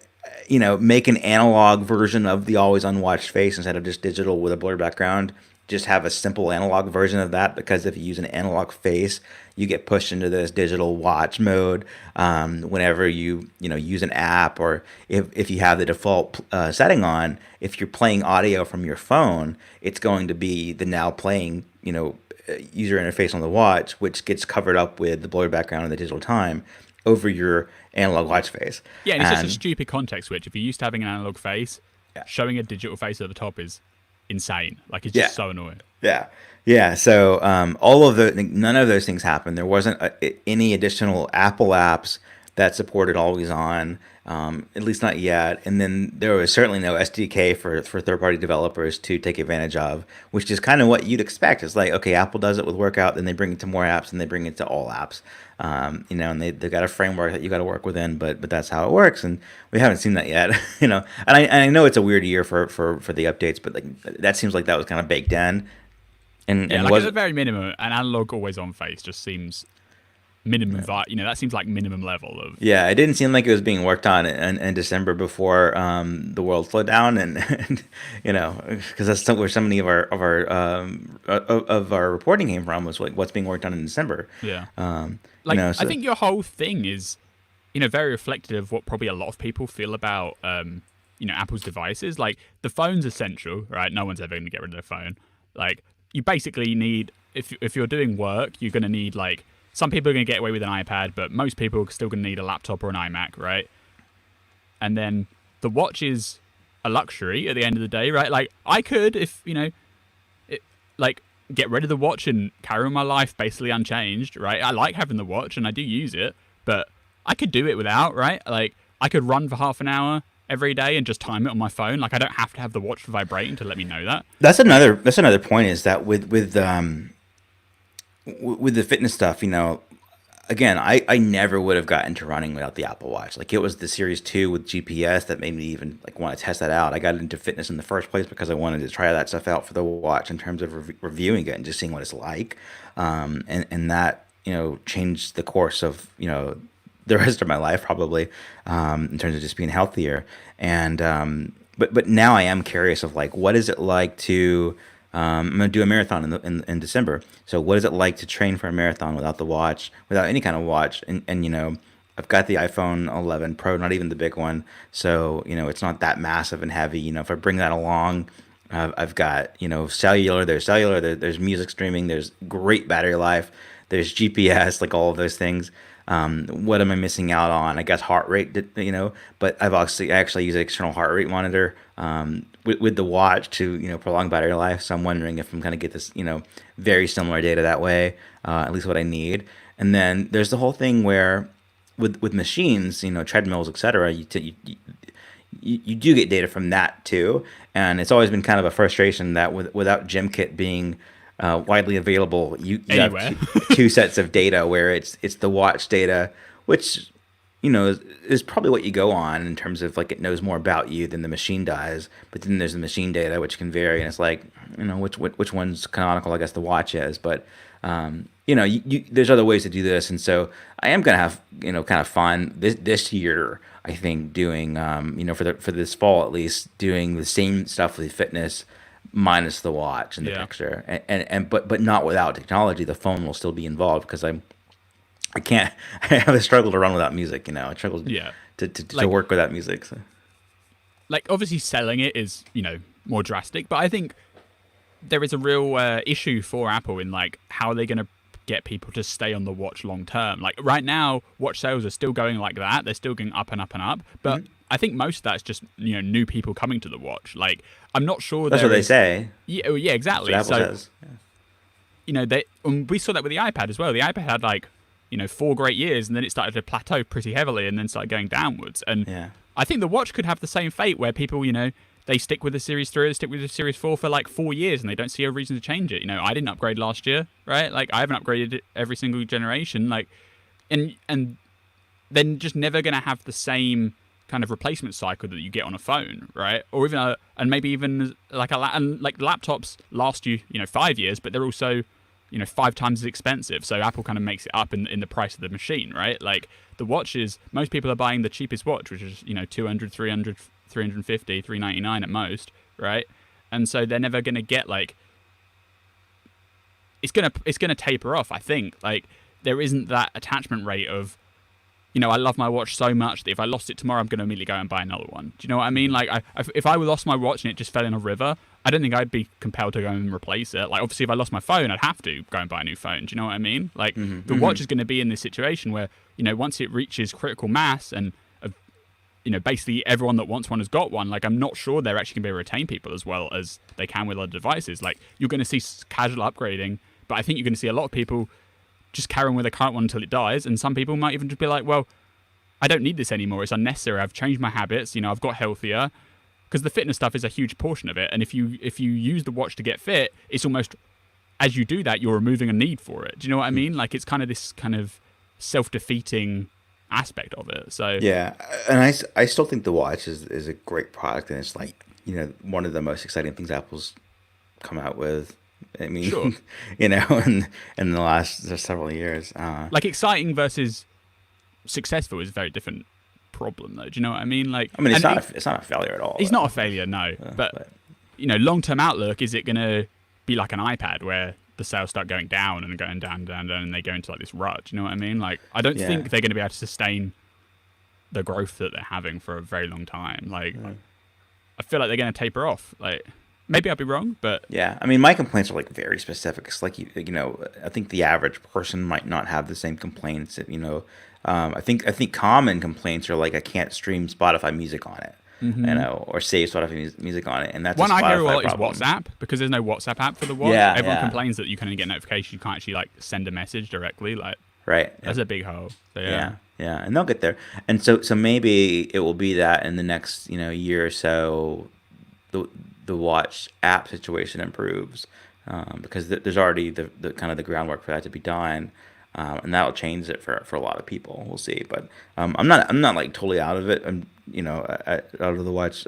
S1: make an analog version of the always on watch face instead of just digital with a blurred background. Just have a simple analog version of that, because if you use an analog face, you get pushed into this digital watch mode whenever you use an app, or if you have the default setting on. If you're playing audio from your phone, it's going to be the now playing user interface on the watch, which gets covered up with the blurred background and the digital time over your analog watch face.
S2: Yeah, and it's just a
S1: And
S2: stupid context switch. If you're used to having an analog face,
S1: yeah,
S2: showing a digital face at the top is insane. Like it's
S1: yeah,
S2: just so annoying.
S1: yeah, yeah. So all of none of those things happened. There wasn't any additional Apple apps that supported always on. at least not yet. And then there was certainly no SDK for third party developers to take advantage of, which is kind of what you'd expect. It's like, okay, Apple does it with Workout, then they bring it to more apps, and they bring it to all apps. And they've got a framework that you got to work within, but that's how it works. And we haven't seen that yet, And I know it's a weird year for the updates, but like that seems like that was kind of baked in.
S2: Yeah,
S1: And
S2: like
S1: was
S2: at the very minimum, an analog always on face just seems minimum. That seems like minimum level of.
S1: Yeah, it didn't seem like it was being worked on in December before the world slowed down, and because that's where so many of our reporting came from, was like what's being worked on in December.
S2: Yeah.
S1: So,
S2: I think your whole thing is, very reflective of what probably a lot of people feel about, Apple's devices. Like the phone's essential, right? No one's ever going to get rid of their phone. Like you basically need, if you're doing work, you're going to need like. Some people are going to get away with an iPad, but most people are still going to need a laptop or an iMac, right? And then the watch is a luxury at the end of the day, right? Like, I could, if, get rid of the watch and carry on my life basically unchanged, right? I like having the watch and I do use it, but I could do it without, right? Like, I could run for half an hour every day and just time it on my phone. Like, I don't have to have the watch vibrating to let me know that.
S1: That's another point, is that with the fitness stuff, again, I never would have gotten to running without the Apple Watch. Like it was the Series 2 with GPS that made me even like want to test that out. I got into fitness in the first place because I wanted to try that stuff out for the watch in terms of reviewing it and just seeing what it's like. And that, changed the course of, the rest of my life probably, in terms of just being healthier. And, but now I am curious of like, what is it like to, I'm going to do a marathon in December. So what is it like to train for a marathon without the watch, without any kind of watch? And I've got the iPhone 11 Pro, not even the big one. So, it's not that massive and heavy. If I bring that along, I've got, cellular, there's music streaming, there's great battery life, there's GPS, like all of those things. What am I missing out on? I guess heart rate, but I actually use an external heart rate monitor, with the watch to, prolong battery life. So I'm wondering if I'm going to get this, very similar data that way, at least what I need. And then there's the whole thing where with machines, treadmills, etc., you do get data from that too. And it's always been kind of a frustration that without GymKit being widely available, you have two sets of data, where it's the watch data, which is probably what you go on in terms of like it knows more about you than the machine does. But then there's the machine data, which can vary, and it's like which one's canonical. I guess the watch is, but there's other ways to do this, and so I am gonna have kind of fun this year. I think doing for this fall at least, doing the same stuff with fitness minus the watch and the picture, and but not without technology. The phone will still be involved because I can't. I have a struggle to run without music. I struggle to work without music. So.
S2: Like obviously selling it is more drastic, but I think there is a real issue for Apple in like how are they going to get people to stay on the watch long term. Like right now, watch sales are still going like that. They're still going up and up and up, but I think most of that's just new people coming to the watch. Like I'm not sure.
S1: That's what they say.
S2: Yeah, yeah, exactly.
S1: That's what Apple says.
S2: Yeah. We saw that with the iPad as well. The iPad had like 4 great years, and then it started to plateau pretty heavily, and then started going downwards. And I think the watch could have the same fate, where people, they stick with the Series 3, they stick with the Series 4 for like 4 years, and they don't see a reason to change it. I didn't upgrade last year, right? Like I haven't upgraded it every single generation, like, and then just never going to have the same kind of replacement cycle that you get on a phone, right? Or even and maybe even like laptops last you 5 years, but they're also 5 times as expensive. So Apple kind of makes it up in the price of the machine, right? Like the watches, most people are buying the cheapest watch, which is 200, 300, 350, 399 at most, right? And so they're never going to get like it's going to taper off, I think. Like there isn't that attachment rate of I love my watch so much that if I lost it tomorrow, I'm going to immediately go and buy another one. Do you know what I mean? Like, if I lost my watch and it just fell in a river, I don't think I'd be compelled to go and replace it. Like, obviously, if I lost my phone, I'd have to go and buy a new phone. Do you know what I mean? Like, the watch is going to be in this situation where, once it reaches critical mass and, basically everyone that wants one has got one, like, I'm not sure they're actually going to be able to retain people as well as they can with other devices. Like, you're going to see casual upgrading, but I think you're going to see a lot of people just carry on with their current one until it dies, and some people might even just be like, well, I don't need this anymore. It's unnecessary. I've changed my habits. I've got healthier because the fitness stuff is a huge portion of it. And if you use the watch to get fit, it's almost as you do that, you're removing a need for it. Do you know what I mean? Like it's kind of this kind of self-defeating aspect of it. So
S1: Yeah, and I still think the watch is a great product, and it's like one of the most exciting things Apple's come out with. I
S2: sure,
S1: mean, in the last several years.
S2: like exciting versus successful is a very different problem, though. Do you know what I mean? Like,
S1: I mean,
S2: and
S1: it's not a failure at all.
S2: it's not a failure, no. But
S1: But
S2: long-term outlook, is it going to be like an iPad where the sales start going down and going down, down, down, and they go into like this rut? Do you know what I mean? Like, I don't
S1: yeah,
S2: think they're going to be able to sustain the growth that they're having for a very long time. Like, I feel like they're going to taper off. Like, maybe I'll be wrong, but
S1: yeah. I mean, my complaints are like very specific. It's like I think the average person might not have the same complaints. I think common complaints are like I can't stream Spotify music on it, or save Spotify music on it, and that's a
S2: one I hear a
S1: Spotify
S2: lot is
S1: problem.
S2: WhatsApp, because there's no WhatsApp app for the watch.
S1: Yeah,
S2: Everyone
S1: yeah.
S2: complains that you can only get notifications. You can't actually like send a message directly. Like,
S1: Right.
S2: that's a big hole. So
S1: Yeah, yeah, and they'll get there. And so maybe it will be that in the next year or so, the the watch app situation improves, because there's already the kind of the groundwork for that to be done, and that'll change it for a lot of people. We'll see, but I'm not like totally out of it. I'm out of the watch,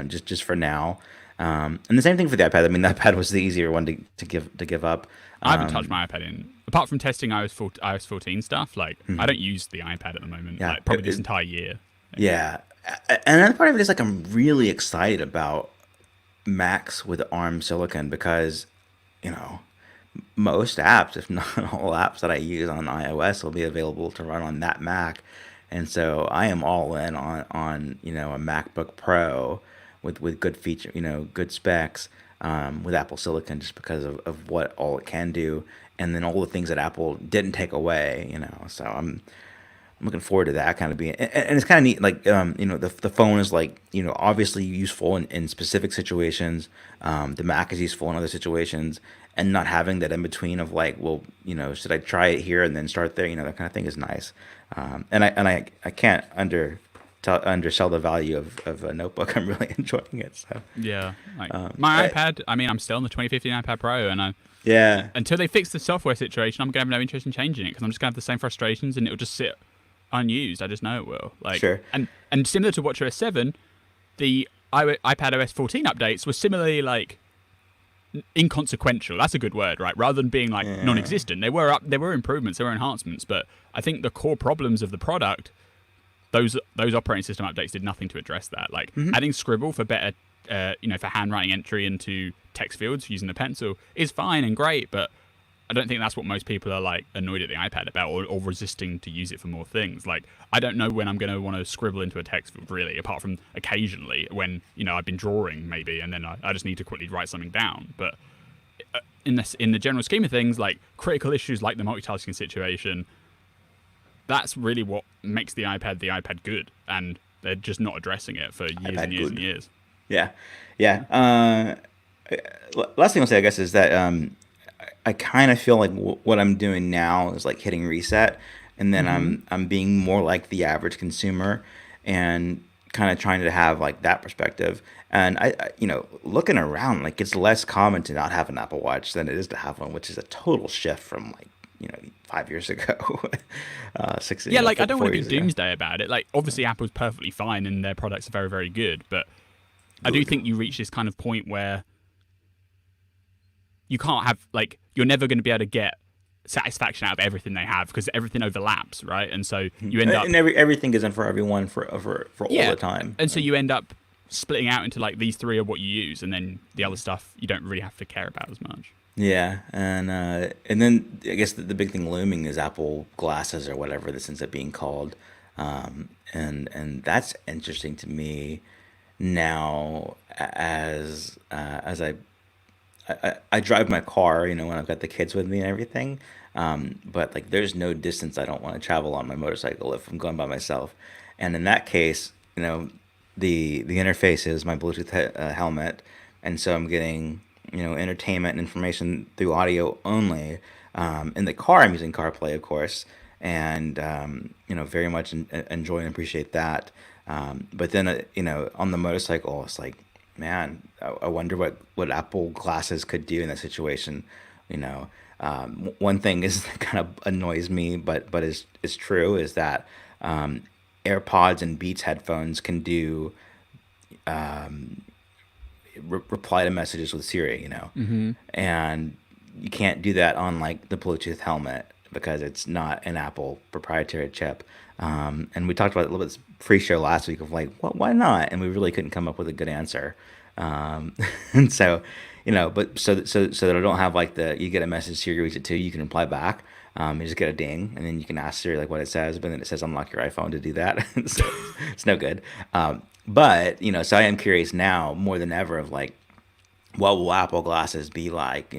S1: just for now. And the same thing for the iPad. I mean, the iPad was the easier one to give up.
S2: I haven't touched my iPad apart from testing iOS 14 stuff. Like, I don't use the iPad at the moment.
S1: Yeah,
S2: Like, probably this entire year.
S1: Yeah, and another part of it is like I'm really excited about Macs with ARM silicon because, you know, most apps, if not all apps that I use on iOS, will be available to run on that Mac, and so I am all in on a MacBook Pro with good feature, good specs, with Apple Silicon, just because of what all it can do, and then all the things that Apple didn't take away. So I'm looking forward to that kind of being, and it's kind of neat. Like, the phone is like, obviously useful in specific situations. The Mac is useful in other situations, and not having that in between of like, well, should I try it here and then start there? That kind of thing is nice. And I can't undersell the value of a notebook. I'm really enjoying it. So
S2: Yeah. Like, my
S1: I-
S2: iPad, I mean, I'm still on the 2015 iPad Pro, and
S1: yeah,
S2: until they fix the software situation, I'm going to have no interest in changing it, because I'm just going to have the same frustrations, and it'll just sit unused. I just know it will. Like,
S1: Sure.
S2: and similar to WatchOS 7, the iPad OS 14 updates were similarly like inconsequential. That's a good word, right? Rather than being like non-existent, there were improvements, there were enhancements, but I think the core problems of the product, those operating system updates did nothing to address that. Like, adding Scribble for better, for handwriting entry into text fields using the pencil is fine and great, but I don't think that's what most people are like annoyed at the iPad about, or resisting to use it for more things. Like, I don't know when I'm going to want to scribble into a text field, really, apart from occasionally when I've been drawing maybe, and then I just need to quickly write something down. But in the general scheme of things, like critical issues like the multitasking situation, that's really what makes the iPad good, and they're just not addressing it for years
S1: iPad
S2: and years
S1: good.
S2: and years.
S1: yeah, yeah. Last thing I'll say, I guess, is that I kind of feel like what I'm doing now is like hitting reset, and then I'm being more like the average consumer, and kind of trying to have like that perspective. And looking around, like it's less common to not have an Apple Watch than it is to have one, which is a total shift from like 5 years ago, six.
S2: Yeah, like, I don't want to be
S1: 4 years ago.
S2: doomsday about it. Like, obviously Apple's perfectly fine and their products are very, very good, but I do think you reach this kind of point where you can't have, like, you're never going to be able to get satisfaction out of everything they have, because everything overlaps, right? And so you end up,
S1: And everything isn't for everyone for all the time.
S2: and so you end up splitting out into like these three are what you use, and then the other stuff you don't really have to care about as much.
S1: Yeah, and then I guess the big thing looming is Apple glasses, or whatever this ends up being called, and that's interesting to me now, as I drive my car, when I've got the kids with me and everything, but like there's no distance I don't want to travel on my motorcycle if I'm going by myself, and in that case, the interface is my Bluetooth helmet, and so I'm getting entertainment and information through audio only. In the car, I'm using CarPlay, of course, and very much enjoy and appreciate that. But then on the motorcycle, it's like, man, I wonder what Apple glasses could do in that situation. You know, one thing is that kind of annoys me, but is true, is that AirPods and Beats headphones can do reply to messages with Siri, and you can't do that on like the Bluetooth helmet because it's not an Apple proprietary chip. And we talked about it a little bit pre-show last week of like, well, why not? And we really couldn't come up with a good answer. And so, but so that I don't have like you get a message, Siri reads it too, you can reply back. You just get a ding, and then you can ask Siri like what it says, but then it says unlock your iPhone to do that. So it's no good. But so I am curious now more than ever of like, what will Apple glasses be like?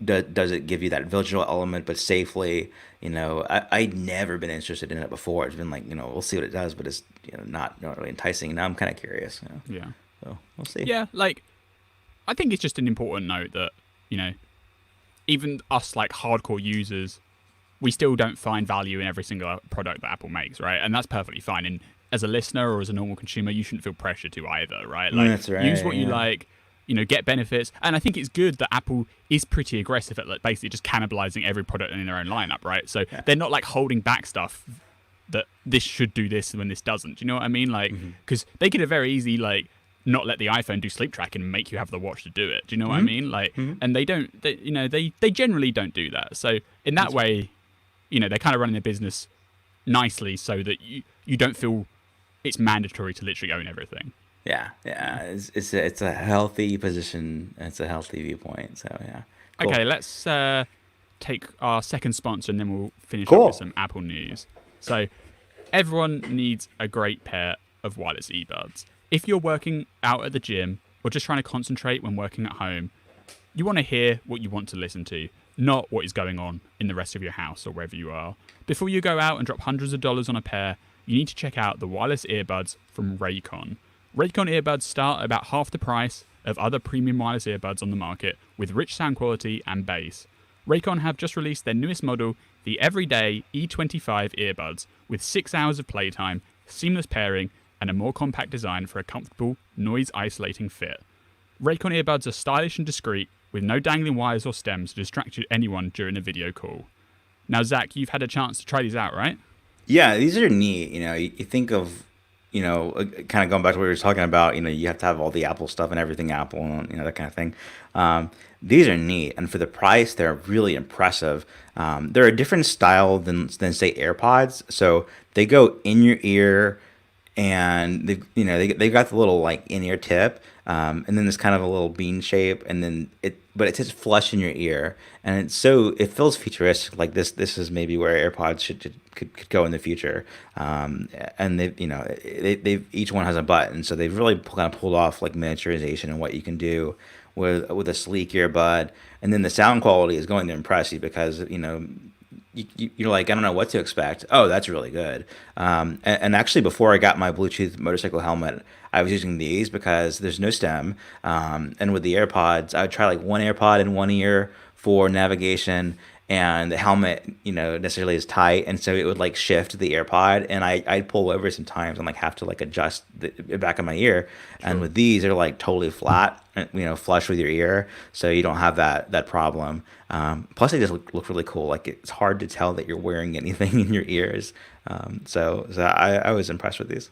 S1: Does it give you that visual element but safely? I'd never been interested in it before. It's been like, we'll see what it does, but it's not really enticing. Now I'm kind of curious.
S2: Yeah.
S1: So we'll see.
S2: Yeah, like I think it's just an important note that even us like hardcore users, we still don't find value in every single product that Apple makes, right? And that's perfectly fine. And as a listener or as a normal consumer, you shouldn't feel pressure to either, right? Like,
S1: that's right.
S2: Use what you like, get benefits. And I think it's good that Apple is pretty aggressive at like basically just cannibalizing every product in their own lineup, right? So they're not like holding back stuff that this should do this when this doesn't. Do you know what I mean? Like, because they could have very easy like not let the iPhone do sleep tracking and make you have the watch to do it. Do you know what I mean? Like, and they don't. They generally don't do that. So in that way, they're kind of running their business nicely so that you don't feel it's mandatory to literally own everything.
S1: Yeah. It's a healthy position. It's a healthy viewpoint. So yeah. Cool.
S2: Okay, let's take our second sponsor and then we'll finish
S1: Cool.
S2: up with some Apple news. So everyone needs a great pair of wireless earbuds. If you're working out at the gym or just trying to concentrate when working at home, you want to hear what you want to listen to, not what is going on in the rest of your house or wherever you are. Before you go out and drop hundreds of dollars on a pair, you need to check out the wireless earbuds from Raycon. Raycon earbuds start at about half the price of other premium wireless earbuds on the market with rich sound quality and bass. Raycon have just released their newest model, the Everyday E25 earbuds, with 6 hours of playtime, seamless pairing, and a more compact design for a comfortable, noise-isolating fit. Raycon earbuds are stylish and discreet, with no dangling wires or stems to distract anyone during a video call. Now, Zach, you've had a chance to try these out, right?
S1: Yeah, these are neat. You think of, kind of going back to what we were talking about, you have to have all the Apple stuff and everything Apple and, that kind of thing. These are neat. And for the price, they're really impressive. They're a different style than say, AirPods. So they go in your ear, and they've got the little like in-ear tip, and then there's kind of a little bean shape, and then but it's just flush in your ear, and it feels futuristic. Like this is maybe where AirPods could go in the future. And they've each one has a button, so they've really kind of pulled off like miniaturization and what you can do with a sleek earbud, and then the sound quality is going to impress you because you're like, I don't know what to expect. Oh, that's really good. And actually, before I got my Bluetooth motorcycle helmet, I was using these because there's no stem. And with the AirPods, I would try like one AirPod in one ear for navigation, and the helmet, necessarily is tight, and so it would like shift the AirPod, and I'd pull over sometimes and like have to like adjust the back of my ear. Sure. And with these, they're like totally flat, flush with your ear, so you don't have that problem. Plus, they just look really cool. Like it's hard to tell that you're wearing anything in your ears. So I was impressed with these.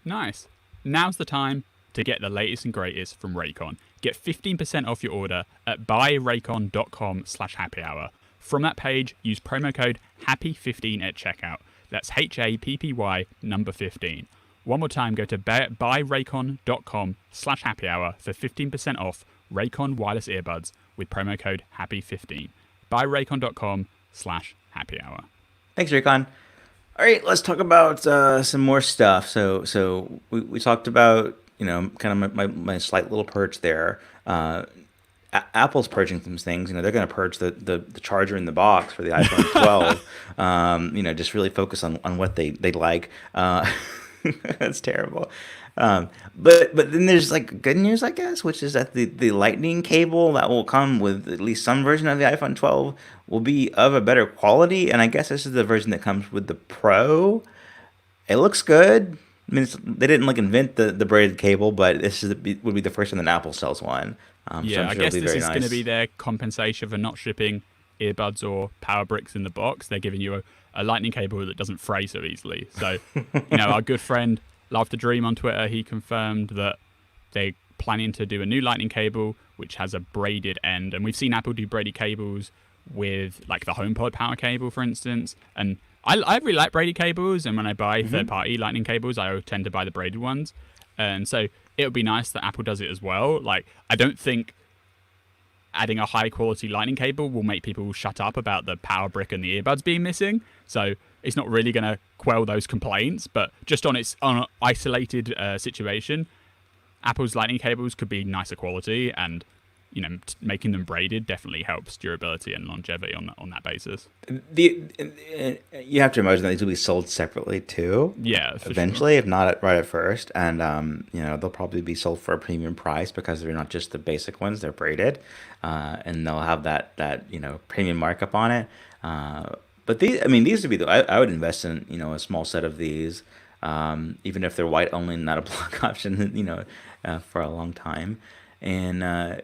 S2: Nice. Now's the time to get the latest and greatest from Raycon. Get 15% off your order at buyraycon.com/happyhour. From that page, use promo code HAPPY15 at checkout. That's HAPPY number 15. One more time, go to buyraycon.com/happyhour for 15% off Raycon wireless earbuds with promo code HAPPY15. Buyraycon.com/happyhour.
S1: Thanks, Raycon. All right, let's talk about some more stuff. So we talked about, kind of my slight little purge there. Apple's purging some things. They're going to purge the charger in the box for the iPhone 12. Just really focus on what they like. That's terrible. But then there's like good news, I guess, which is that the lightning cable that will come with at least some version of the iPhone 12 will be of a better quality, and I guess this is the version that comes with the Pro. It looks good. I mean, they didn't like invent the braided cable, but this would be the first time that Apple sells one. So
S2: Yeah,
S1: I'm
S2: I
S1: sure it'll
S2: guess
S1: be
S2: this
S1: very
S2: is going to be
S1: nice.
S2: their compensation for not shipping earbuds or power bricks in the box. They're giving you a lightning cable that doesn't fray so easily. So, our good friend Love to Dream on Twitter, he confirmed that they're planning to do a new lightning cable which has a braided end. And we've seen Apple do braided cables with like the HomePod power cable, for instance. And I really like braided cables. And when I buy third party lightning cables, I tend to buy the braided ones. And so it would be nice that Apple does it as well. Like, I don't think adding a high quality lightning cable will make people shut up about the power brick and the earbuds being missing. So it's not really going to quell those complaints. But just on an isolated situation, Apple's lightning cables could be nicer quality, and making them braided definitely helps durability and longevity on that basis.
S1: The You have to imagine that these will be sold separately too,
S2: Yeah, for sure.
S1: eventually, if not right at first, and they'll probably be sold for a premium price because they're not just the basic ones; they're braided, and they'll have that premium markup on it. But these would be I would invest in a small set of these, even if they're white only, not a black option, for a long time, and.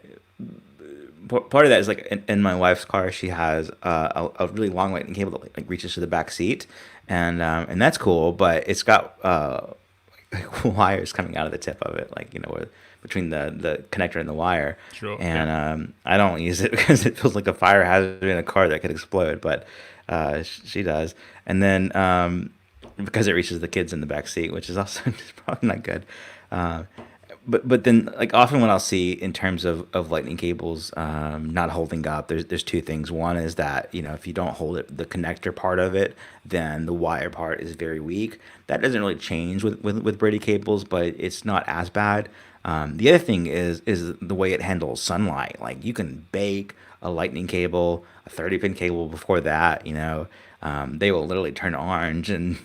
S1: Part of that is like in my wife's car, she has a really long lightning cable that like reaches to the back seat, and that's cool. But it's got like wires coming out of the tip of it, like between the connector and the wire.
S2: Sure.
S1: And
S2: Yeah.
S1: I don't use it because it feels like a fire hazard in a car that could explode. But she does, and then because it reaches the kids in the back seat, which is also probably not good. Uh, but then like often what I'll see in terms of lightning cables not holding up, there's two things. One is that if you don't hold it, the connector part of it, then the wire part is very weak. That doesn't really change with braided cables, but it's not as bad. The other thing is the way it handles sunlight. Like you can bake a lightning cable, a 30-pin cable before that. They will literally turn orange and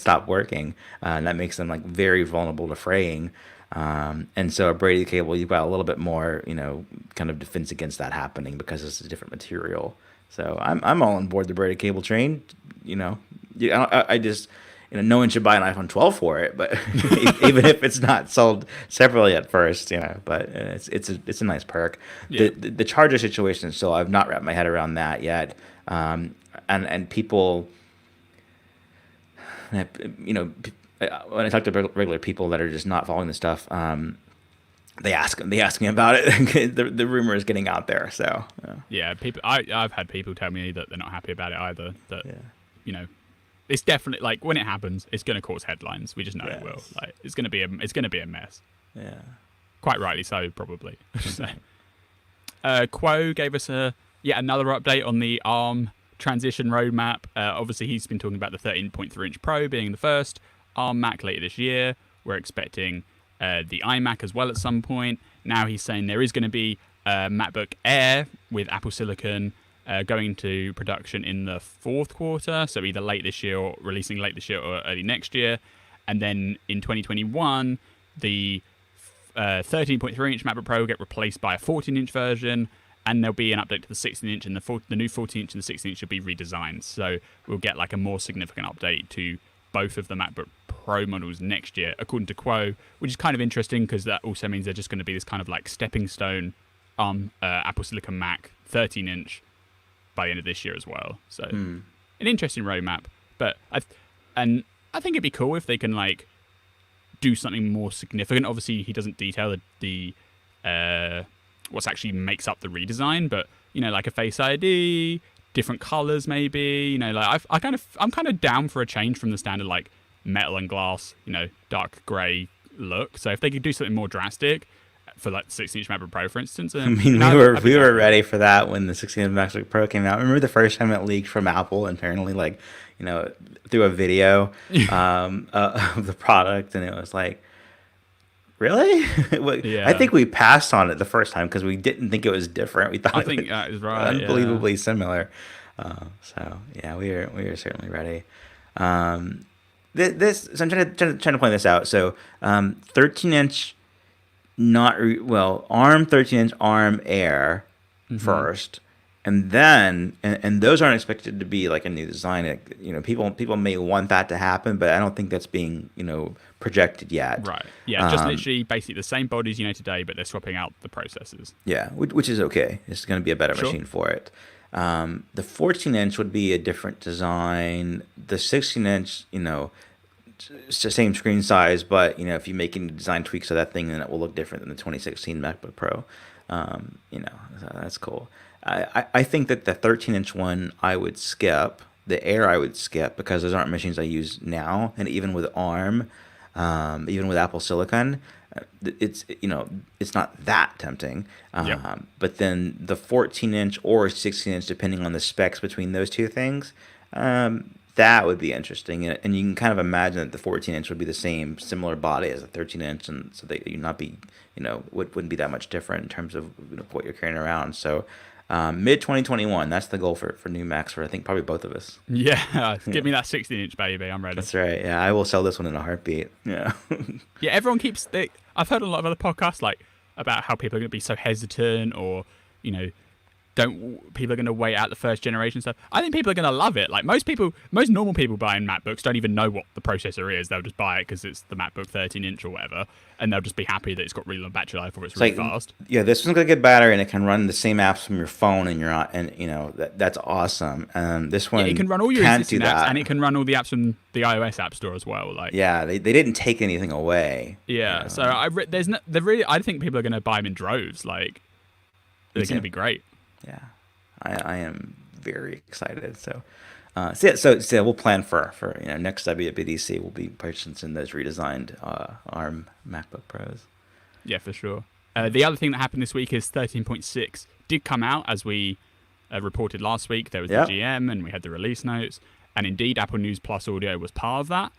S1: stop working. And that makes them like very vulnerable to fraying. And so a braided cable, you've got a little bit more, kind of defense against that happening because it's a different material. So I'm all on board the braided cable train. Yeah, I just, no one should buy an iPhone 12 for it, but even if it's not sold separately at first, but it's a nice perk.
S2: Yeah.
S1: The charger situation, so I've not wrapped my head around that yet. And people, when I talk to regular people that are just not following the stuff, they ask me about it. The rumor is getting out there, so
S2: Yeah, people. I've had people tell me that they're not happy about it either. That
S1: yeah.
S2: you know, it's definitely like when it happens, it's going to cause headlines. We just know it will.
S1: Yes.
S2: Like it's going to be a mess.
S1: Yeah.
S2: Quite rightly so, probably. So, Quo gave us yet another update on the ARM transition roadmap. Obviously, he's been talking about the 13.3-inch Pro being the first ARM Mac later this year. We're expecting the iMac as well at some point. Now he's saying there is going to be a MacBook Air with Apple Silicon going into production in the fourth quarter, so either late this year or releasing late this year or early next year. And then in 2021, the 13.3-inch MacBook Pro will get replaced by a 14-inch version, and there'll be an update to the 16-inch, and the new 14-inch and the 16-inch will be redesigned. So we'll get like a more significant update to both of the MacBook Pro models next year, according to Quo, which is kind of interesting because that also means they're just going to be this kind of like stepping stone Apple Silicon Mac 13-inch by the end of this year as well. So an interesting roadmap, but I think it'd be cool if they can like do something more significant. Obviously, he doesn't detail the what's actually makes up the redesign, but like a Face ID, different colors, maybe. Like I'm kind of down for a change from the standard like metal and glass, dark grey look. So if they could do something more drastic for like the 16-inch MacBook Pro, for instance,
S1: I mean, we were ready for that when the 16-inch MacBook Pro came out. Remember the first time it leaked from Apple internally, like through a video of the product, and it was like, really?
S2: Yeah.
S1: I think we passed on it the first time because we didn't think it was different. We thought
S2: I think that is right.
S1: unbelievably similar. So yeah, we are certainly ready. So I'm trying to point this out. So 13-inch, ARM 13-inch ARM Air
S2: Hmm.
S1: first, and then and those aren't expected to be like a new design. People may want that to happen, but I don't think that's being projected yet.
S2: Right. Yeah, just literally basically the same bodies you know today, but they're swapping out the processors.
S1: Yeah, which is okay. It's going to be a better
S2: Sure.
S1: machine for it. The 14-inch would be a different design. The 16-inch, it's the same screen size, but if you make any design tweaks to that thing, then it will look different than the 2016 MacBook Pro. So that's cool. I think that the 13-inch one I would skip. The Air I would skip because those aren't machines I use now, and even with ARM, even with Apple Silicon, it's it's not that tempting.
S2: Yep.
S1: But then the 14-inch or 16-inch, depending on the specs between those two things, that would be interesting. And you can kind of imagine that the 14-inch would be the similar body as a 13-inch, and so that you'd not be, wouldn't be that much different in terms of what you're carrying around. So mid 2021, that's the goal for new Macs for I think probably both of us.
S2: Yeah. Give
S1: Yeah,
S2: me that 16-inch baby. I'm ready.
S1: that's right. Yeah, I will sell this one in a heartbeat. Yeah.
S2: Yeah, everyone keeps. I've heard a lot of other podcasts like about how people are going to be so hesitant, or you know, don't people are going to wait out the first generation stuff. I think people are going to love it. Like most normal people buying MacBooks don't even know what the processor is. They'll just buy it because it's the MacBook 13-inch or whatever, and they'll just be happy that it's got really long battery life or it's
S1: It's
S2: really
S1: like,
S2: fast.
S1: yeah, this one's got a good battery and it can run the same apps from your phone and that's awesome. This
S2: Yeah, it
S1: one
S2: can run all your
S1: can't do
S2: existing apps, and
S1: that.
S2: it can run all the apps from the iOS App Store as well. Like,
S1: Yeah, they didn't take anything away.
S2: yeah. So there's no, they really. I think people are going to buy them in droves. Like,
S1: Me
S2: they're going to
S1: too.
S2: be great.
S1: Yeah, I am very excited. So we'll plan for next WWDC. We'll be purchasing those redesigned ARM MacBook Pros.
S2: Yeah, for sure. The other thing that happened this week is 13.6 did come out as we reported last week. There was the
S1: Yep.
S2: GM and we had the release notes, and indeed Apple News Plus audio was part of that.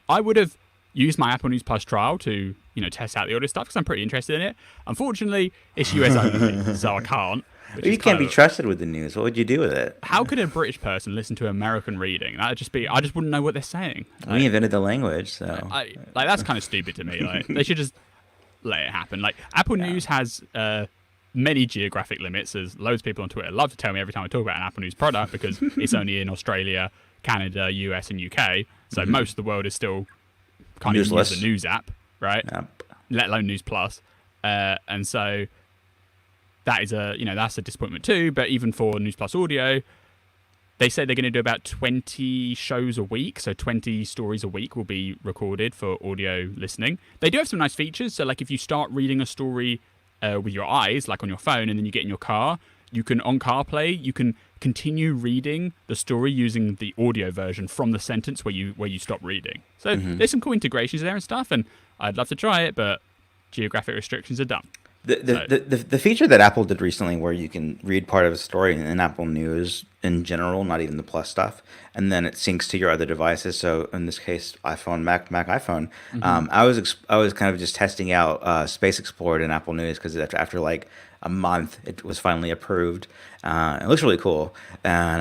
S2: I would have used my Apple News Plus trial to test out the audio stuff because I'm pretty interested in it. Unfortunately, it's US only, so I can't. Which
S1: You
S2: is
S1: can't
S2: kind
S1: be
S2: of
S1: trusted with the news. What would you do with it?
S2: how could a British person listen to American reading? That'd just be I just wouldn't know what they're saying.
S1: We invented the language, so
S2: Like that's kind of stupid to me. Like they should just let it happen. Like Apple
S1: yeah.
S2: News has many geographic limits, as loads of people on Twitter love to tell me every time I talk about an Apple News product because it's only in Australia, Canada, US, and UK. So most of the world is still can't even use
S1: Newsless.
S2: the news app, right?
S1: Yep.
S2: Let alone News Plus. And so that is that's a disappointment too. But even for News Plus Audio, they said they're going to do about 20 shows a week, so 20 stories a week will be recorded for audio listening. They do have some nice features. So, like if you start reading a story with your eyes, like on your phone, and then you get in your car, you can on CarPlay, you can continue reading the story using the audio version from the sentence where you stop reading. So there's some cool integrations there and stuff, and I'd love to try it, but geographic restrictions are dumb. So
S1: The feature that Apple did recently, where you can read part of a story in Apple News in general, not even the Plus stuff, and then it syncs to your other devices. So in this case, iPhone, Mac, iPhone. I was kind of just testing out Space Explorer in Apple News because after like a month, it was finally approved. It looks really cool, and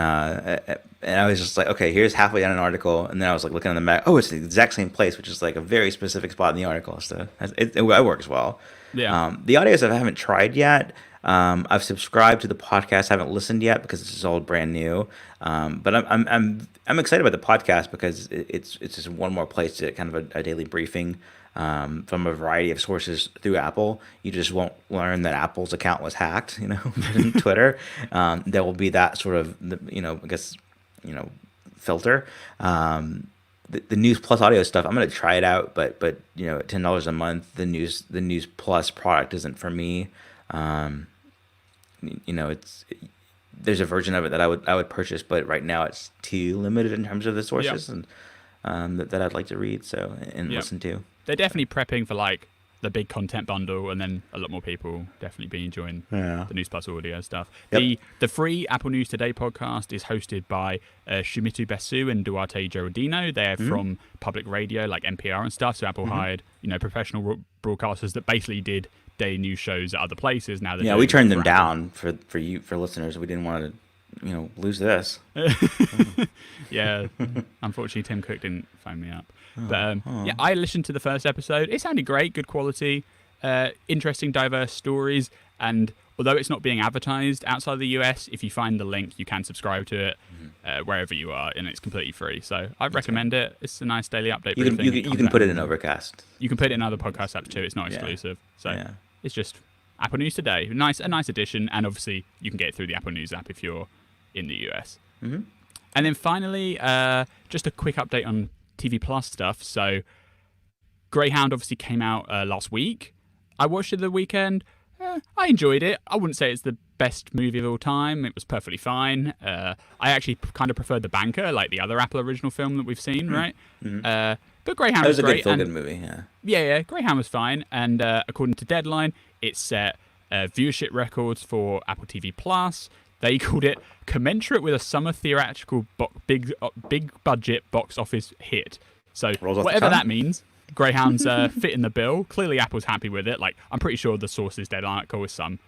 S1: I was just like, okay, here's halfway down an article, and then I was like looking on the Mac. Oh, it's the exact same place, which is like a very specific spot in the article. So it works well.
S2: yeah,
S1: The audio stuff I haven't tried yet. I've subscribed to the podcast. I haven't listened yet because this is all brand new. But I'm excited about the podcast because it's just one more place to kind of a daily briefing from a variety of sources through Apple. You just won't learn that Apple's account was hacked, in Twitter. There will be that sort of, I guess, filter. The News Plus audio stuff, I'm gonna try it out, but at $10 a month, the News Plus product isn't for me. Um, it's there's a version of it that I would purchase, but right now it's too limited in terms of the
S2: yeah,
S1: sources and that I'd like to read and
S2: yeah.
S1: listen to.
S2: They're definitely prepping for like the big content bundle, and then a lot more people definitely be enjoying
S1: Yeah.
S2: the News Plus audio stuff.
S1: Yep.
S2: The free Apple News Today podcast is hosted by Shumitu Basu and Duarte Geraldino. They're from public radio like NPR and stuff. So Apple hired professional broadcasters that basically did daily news shows at other places. Now they're
S1: Yeah,
S2: doing
S1: we
S2: it
S1: turned
S2: for
S1: them
S2: Apple.
S1: down for listeners. We didn't want to lose this.
S2: Yeah, unfortunately, Tim Cook didn't phone me up. But yeah,
S1: Oh.
S2: I listened to the first episode. It sounded great, good quality, interesting, diverse stories. And although it's not being advertised outside the US, if you find the link, you can subscribe to it wherever you are, and it's completely free. So I'd
S1: That's right.
S2: recommend it. It's a nice daily update
S1: You can
S2: briefing.
S1: you
S2: It
S1: can, you
S2: comes
S1: can
S2: out
S1: put
S2: in
S1: it
S2: the
S1: in
S2: morning.
S1: Overcast.
S2: You can put it in other podcast apps too. It's not
S1: Yeah.
S2: exclusive. So
S1: Yeah.
S2: it's just Apple News Today. A nice addition. And obviously, you can get it through the Apple News app if you're in the US.
S1: Mm-hmm.
S2: And then finally, just a quick update on TV Plus stuff. So Greyhound obviously came out last week. I watched it the weekend. I enjoyed it. I wouldn't say it's the best movie of all time. It was perfectly fine. I actually kind of preferred The Banker, like the other Apple original film that we've seen, right? But Greyhound
S1: That
S2: was
S1: was a good
S2: great.
S1: feel-good
S2: And
S1: movie. Yeah.
S2: yeah, Greyhound was fine. And according to Deadline, it set viewership records for Apple TV Plus. They called it commensurate with a summer theatrical big budget box office hit. So
S1: Rolls off the
S2: whatever
S1: tongue.
S2: that means, Greyhound's fitting the bill. Clearly, Apple's happy with it. Like, I'm pretty sure the source's Deadline article with some,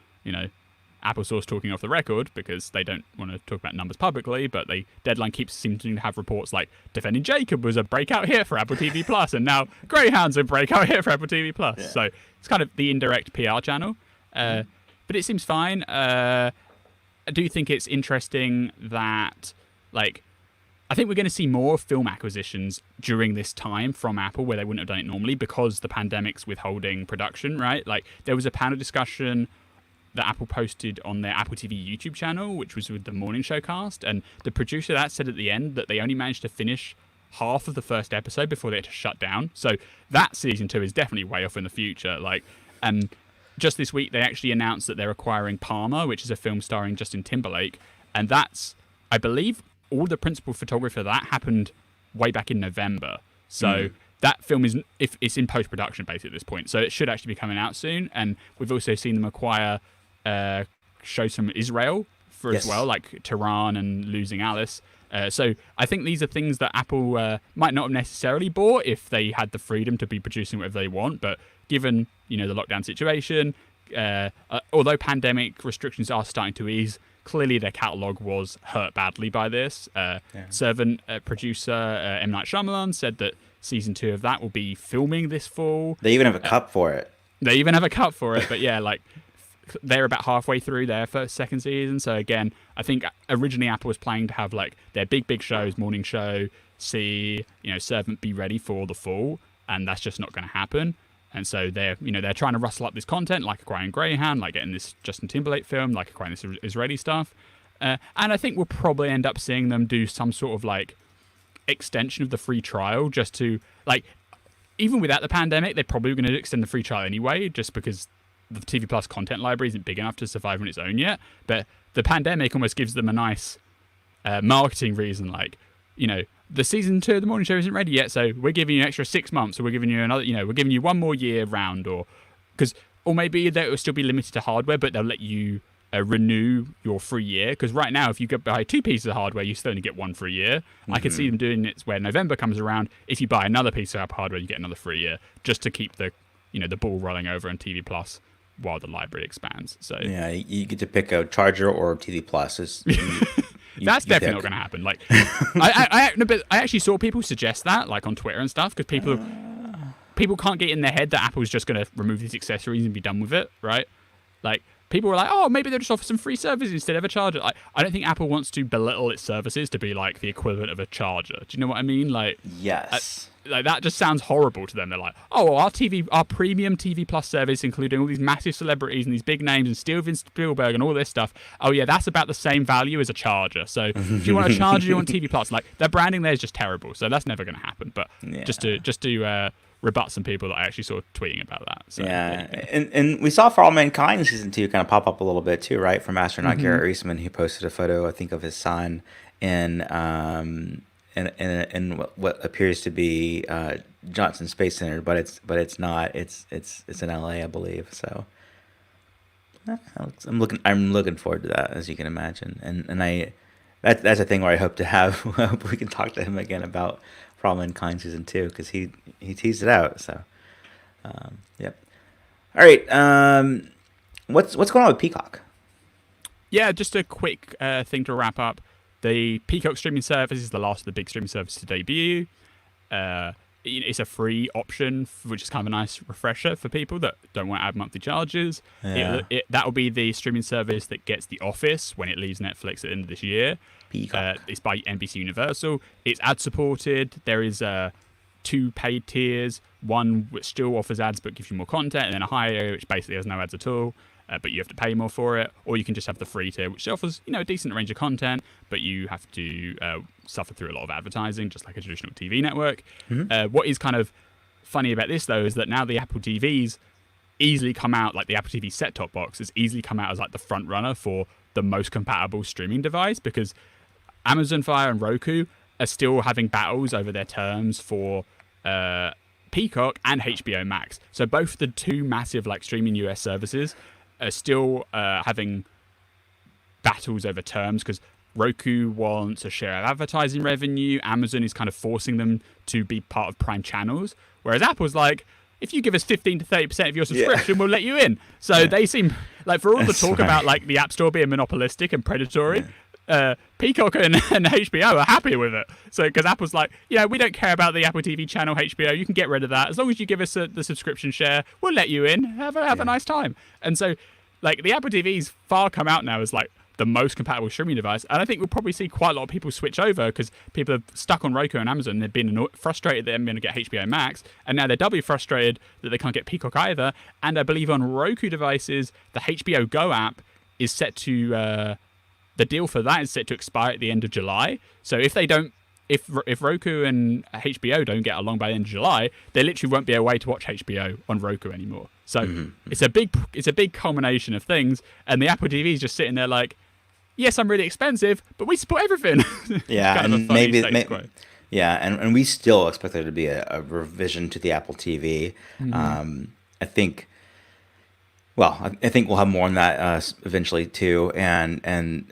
S2: Apple source talking off the record because they don't want to talk about numbers publicly. But Deadline keeps seeming to have reports like Defending Jacob was a breakout hit for Apple TV Plus, and now Greyhound's a breakout hit for Apple TV Plus.
S1: Yeah.
S2: So it's kind of the indirect PR channel. But it seems fine. I do think it's interesting that, like, I think we're going to see more film acquisitions during this time from Apple where they wouldn't have done it normally because the pandemic's withholding production, right? Like, there was a panel discussion that Apple posted on their Apple TV YouTube channel, which was with the morning show cast, and the producer of that said at the end that they only managed to finish half of the first episode before they had to shut down. So that season 2 is definitely way off in the future. Like, just this week, they actually announced that they're acquiring Palmer, which is a film starring Justin Timberlake. And that's, I believe, all the principal photography for that happened way back in November. So that film it's in post-production basically at this point. So it should actually be coming out soon. And we've also seen them acquire shows from Israel as well, like Tehran and Losing Alice. So I think these are things that Apple might not have necessarily bought if they had the freedom to be producing whatever they want. But given the lockdown situation, although pandemic restrictions are starting to ease, clearly their catalog was hurt badly by this. Servant producer M. Night Shyamalan said that season 2 of that will be filming this fall.
S1: They even have a cup for it.
S2: They even have a cut for it, but yeah, like they're about halfway through their second season. So again, I think originally Apple was planning to have like their big shows, morning show, Servant be ready for the fall, and that's just not going to happen. And so they're trying to rustle up this content, like acquiring Greyhound, like getting this Justin Timberlake film, like acquiring this Israeli stuff. And I think we'll probably end up seeing them do some sort of like extension of the free trial just to like, even without the pandemic, they're probably going to extend the free trial anyway, just because the TV Plus content library isn't big enough to survive on its own yet. But the pandemic almost gives them a nice marketing reason, like, the season 2 of the morning show isn't ready yet, so we're giving you an extra 6 months, or we're giving you another, we're giving you one more year round, or maybe that will still be limited to hardware, but they'll let you renew your free year. Because right now, if you go buy 2 pieces of hardware, you still only get 1 free year. I could see them doing it where November comes around. If you buy another piece of hardware, you get another free year, just to keep the the ball rolling over on TV Plus while the library expands. So
S1: Yeah, you get to pick a charger or TV Plus.
S2: That's definitely not going to happen. Like, I actually saw people suggest that, like on Twitter and stuff, because people can't get in their head that Apple's just going to remove these accessories and be done with it, right? Like, people were like, oh, maybe they'll just offer some free services instead of a charger. I don't think Apple wants to belittle its services to be like the equivalent of a charger. Do you know what I mean? Like,
S1: Yes.
S2: like that just sounds horrible to them. They're like, oh, well, our premium TV Plus service, including all these massive celebrities and these big names and Steven Spielberg and all this stuff. Oh yeah, that's about the same value as a charger. So do you want a charger? Do you want TV Plus? Like, their branding there is just terrible. So that's never going to happen. But just to rebut some people that I actually saw tweeting about that. So,
S1: Yeah, and we saw For All Mankind season 2 kind of pop up a little bit too, right? From astronaut Garrett Reisman, who posted a photo, I think, of his son in what appears to be Johnson Space Center, but it's not. It's in LA, I believe. So I'm looking forward to that, as you can imagine. And that's a thing where I hope to have. I hope we can talk to him again about For All Mankind season 2, because he teased it out. So yep. All right. What's going on with Peacock?
S2: Yeah, just a quick thing to wrap up. The Peacock streaming service is the last of the big streaming services to debut. It's a free option, which is kind of a nice refresher for people that don't want to add monthly charges.
S1: Yeah.
S2: That will be the streaming service that gets The Office when it leaves Netflix at the end of this year.
S1: Peacock.
S2: It's by NBC Universal. It's ad supported. There is 2 paid tiers. One which still offers ads but gives you more content, and then a higher which basically has no ads at all. But you have to pay more for it, or you can just have the free tier, which offers a decent range of content, but you have to suffer through a lot of advertising, just like a traditional TV network. What is kind of funny about this, though, is that now the Apple TVs easily come out, like the Apple TV set-top box has easily come out as like the front runner for the most compatible streaming device, because Amazon Fire and Roku are still having battles over their terms for Peacock and HBO Max. So both the 2 massive like streaming US services are still having battles over terms, because Roku wants a share of advertising revenue. Amazon is kind of forcing them to be part of Prime channels, whereas Apple's like, if you give us 15 to 30% of your subscription, we'll let you in. So they seem like, for all the talk about like the App Store being monopolistic and predatory, Peacock and HBO are happy with it. So because Apple's like, we don't care about the Apple TV channel HBO. You can get rid of that as long as you give us the subscription share. We'll let you in. Have a nice time. And so, like, the Apple TV's far come out now as like the most compatible streaming device, and I think we'll probably see quite a lot of people switch over, because people are stuck on Roku and Amazon. They've been frustrated that they're going to get HBO Max, and now they're doubly frustrated that they can't get Peacock either. And I believe on Roku devices, the HBO Go app is set to the deal for that is set to expire at the end of July. So if they don't, if Roku and HBO don't get along by the end of July, there literally won't be a way to watch HBO on Roku anymore. So it's a big culmination of things, and the Apple TV is just sitting there like, yes, I'm really expensive, but we support everything.
S1: Yeah,
S2: kind of
S1: and and we still expect there to be a revision to the Apple TV. I think we'll have more on that eventually too, and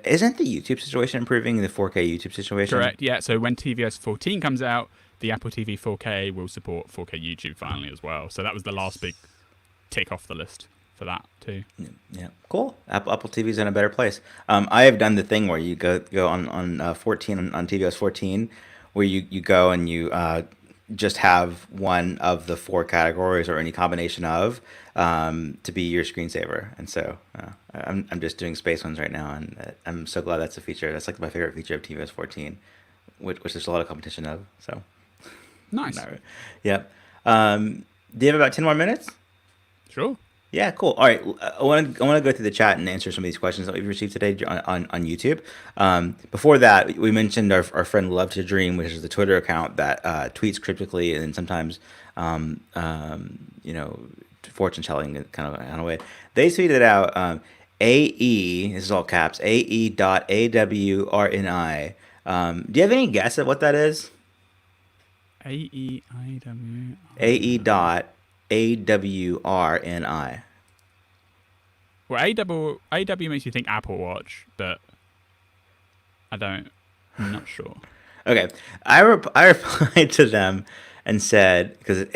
S1: isn't the YouTube situation improving, the 4K YouTube situation?
S2: Correct, yeah. So when tvOS 14 comes out, the Apple TV 4K will support 4K YouTube finally as well. So that was the last big tick off the list for that too.
S1: Yeah, cool. Apple TV's in a better place. I have done the thing where you go on 14 on tvOS 14, where you go and you just have one of the 4 categories or any combination of to be your screensaver. And so I'm just doing space ones right now, and I'm so glad that's a feature. That's like my favorite feature of tvOS 14, which there's a lot of competition of. So
S2: nice.
S1: Yep. Do you have about 10 more minutes?
S2: Sure.
S1: Yeah, cool. All right, I want to go through the chat and answer some of these questions that we've received today on YouTube. Before that, we mentioned our friend Love to Dream, which is the Twitter account that tweets cryptically and sometimes, fortune telling kind of a way. They tweeted out AE. This is all caps. AE.AWRNI. Do you have any guess at what that is?
S2: AEIW.
S1: AE.AWRNI.
S2: Well, AW makes you think Apple Watch, but I'm not sure.
S1: Okay, I replied to them and said, because it's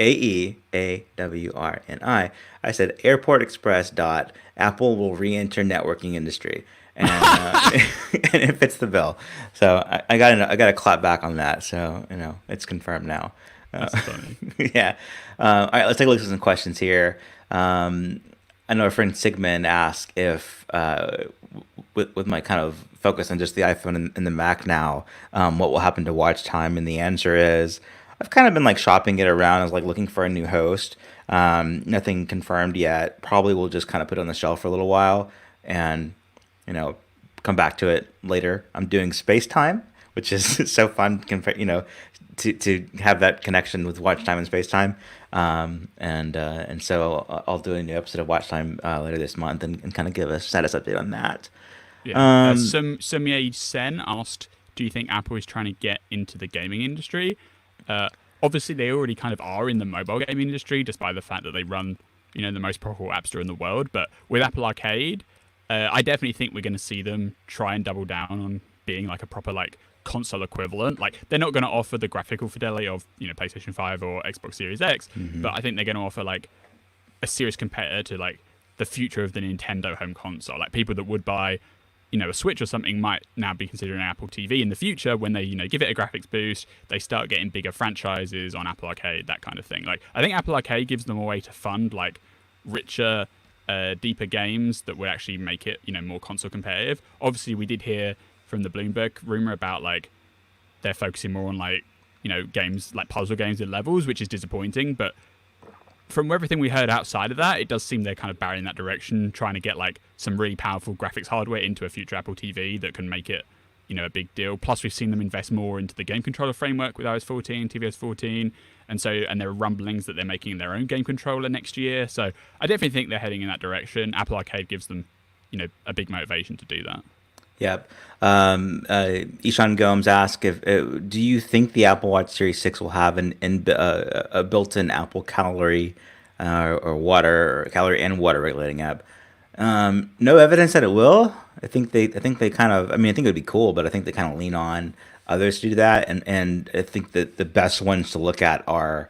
S1: AEAWRNI, I said Airport Express dot Apple will re-enter networking industry, and and it fits the bill. So I got a clap back on that. So it's confirmed now.
S2: That's funny.
S1: Yeah. All right, let's take a look at some questions here. I know our friend Sigmund asked if, with my kind of focus on just the iPhone and the Mac now, what will happen to watch time? And the answer is, I've kind of been like shopping it around as like looking for a new host. Nothing confirmed yet. Probably we'll just kind of put it on the shelf for a little while and, come back to it later. I'm doing Space Time, which is so fun, to have that connection with Watch Time and Space Time. And so I'll do a new episode of Watch Time later this month and kind of give a status update on that.
S2: Yeah. Sumye Sen asked, do you think Apple is trying to get into the gaming industry? Obviously, they already kind of are in the mobile gaming industry, just by the fact that they run, the most profitable app store in the world. But with Apple Arcade, I definitely think we're going to see them try and double down on being like a proper like console equivalent. Like, they're not going to offer the graphical fidelity of PlayStation 5 or Xbox Series X, but I think they're going to offer like a serious competitor to like the future of the Nintendo home console. Like people that would buy, a Switch or something might now be considering an Apple TV in the future when they, give it a graphics boost, they start getting bigger franchises on Apple Arcade, that kind of thing. Like I think Apple Arcade gives them a way to fund like richer, deeper games that would actually make it, more console competitive. Obviously, we did hear from the Bloomberg rumor about like they're focusing more on like, games like puzzle games and levels, which is disappointing. But from everything we heard outside of that, it does seem they're kind of barreling that direction, trying to get like some really powerful graphics hardware into a future Apple TV that can make it, a big deal. Plus, we've seen them invest more into the game controller framework with iOS 14, tvOS 14, and there are rumblings that they're making their own game controller next year. So I definitely think they're heading in that direction. Apple Arcade gives them, a big motivation to do that.
S1: Yep. Ishan Gomes asked if do you think the Apple Watch Series 6 will have a built-in Apple calorie or water or calorie and water regulating app? No evidence that it will. I think they kind of. I mean, I think it would be cool, but I think they kind of lean on others to do that, and I think that the best ones to look at are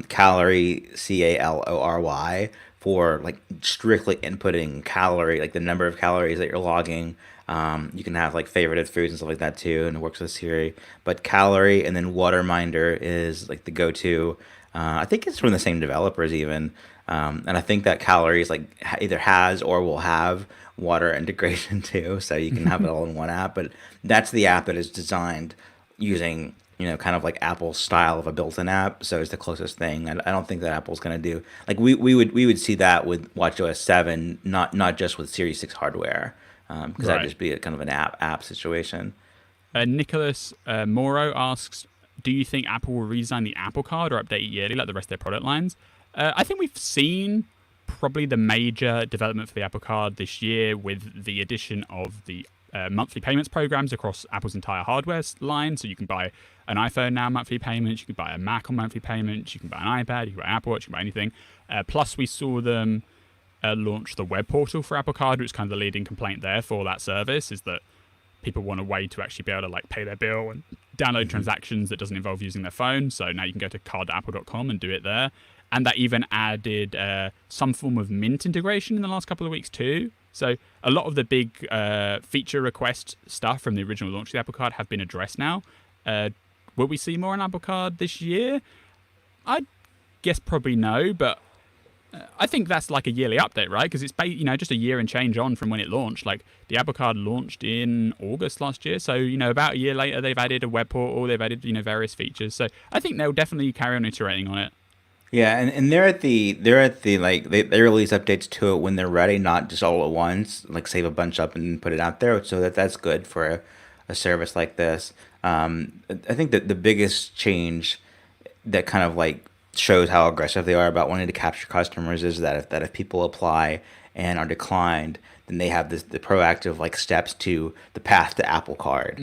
S1: calorie CALORY for like strictly inputting calorie, like the number of calories that you're logging. You can have like favorited foods and stuff like that too, and it works with Siri. But calorie and then Waterminder is like the go-to. I think it's from the same developers even, and I think that calories like either has or will have water integration too, so you can have it all in one app. But that's the app that is designed using kind of like Apple's style of a built-in app. So it's the closest thing. I don't think that Apple's going to do like we would see that with WatchOS 7, not just with Series 6 hardware. Because that'd just be a kind of an app situation.
S2: Nicholas Moro asks, do you think Apple will redesign the Apple Card or update it yearly like the rest of their product lines? I think we've seen probably the major development for the Apple Card this year with the addition of the monthly payments programs across Apple's entire hardware line. So you can buy an iPhone now monthly payments, you can buy a Mac on monthly payments, you can buy an iPad, you can buy an Apple Watch, you can buy anything. Plus we saw them launch the web portal for Apple Card, which is kind of the leading complaint there for that service, is that people want a way to actually be able to like pay their bill and download transactions that doesn't involve using their phone. So now you can go to card.apple.com and do it there. And that even added some form of Mint integration in the last couple of weeks too. So a lot of the big feature request stuff from the original launch of the Apple Card have been addressed now. Will we see more on Apple Card this year? I guess probably no, but I think that's like a yearly update, right? Because it's just a year and change on from when it launched. Like the Apple Card launched in August last year, so about a year later they've added a web portal, they've added various features. So I think they'll definitely carry on iterating on it.
S1: Yeah, and they're at the like they release updates to it when they're ready, not just all at once. Like save a bunch up and put it out there, so that's good for a service like this. I think that the biggest change that kind of like shows how aggressive they are about wanting to capture customers is that if people apply and are declined, then they have the proactive like steps to the path to Apple Card,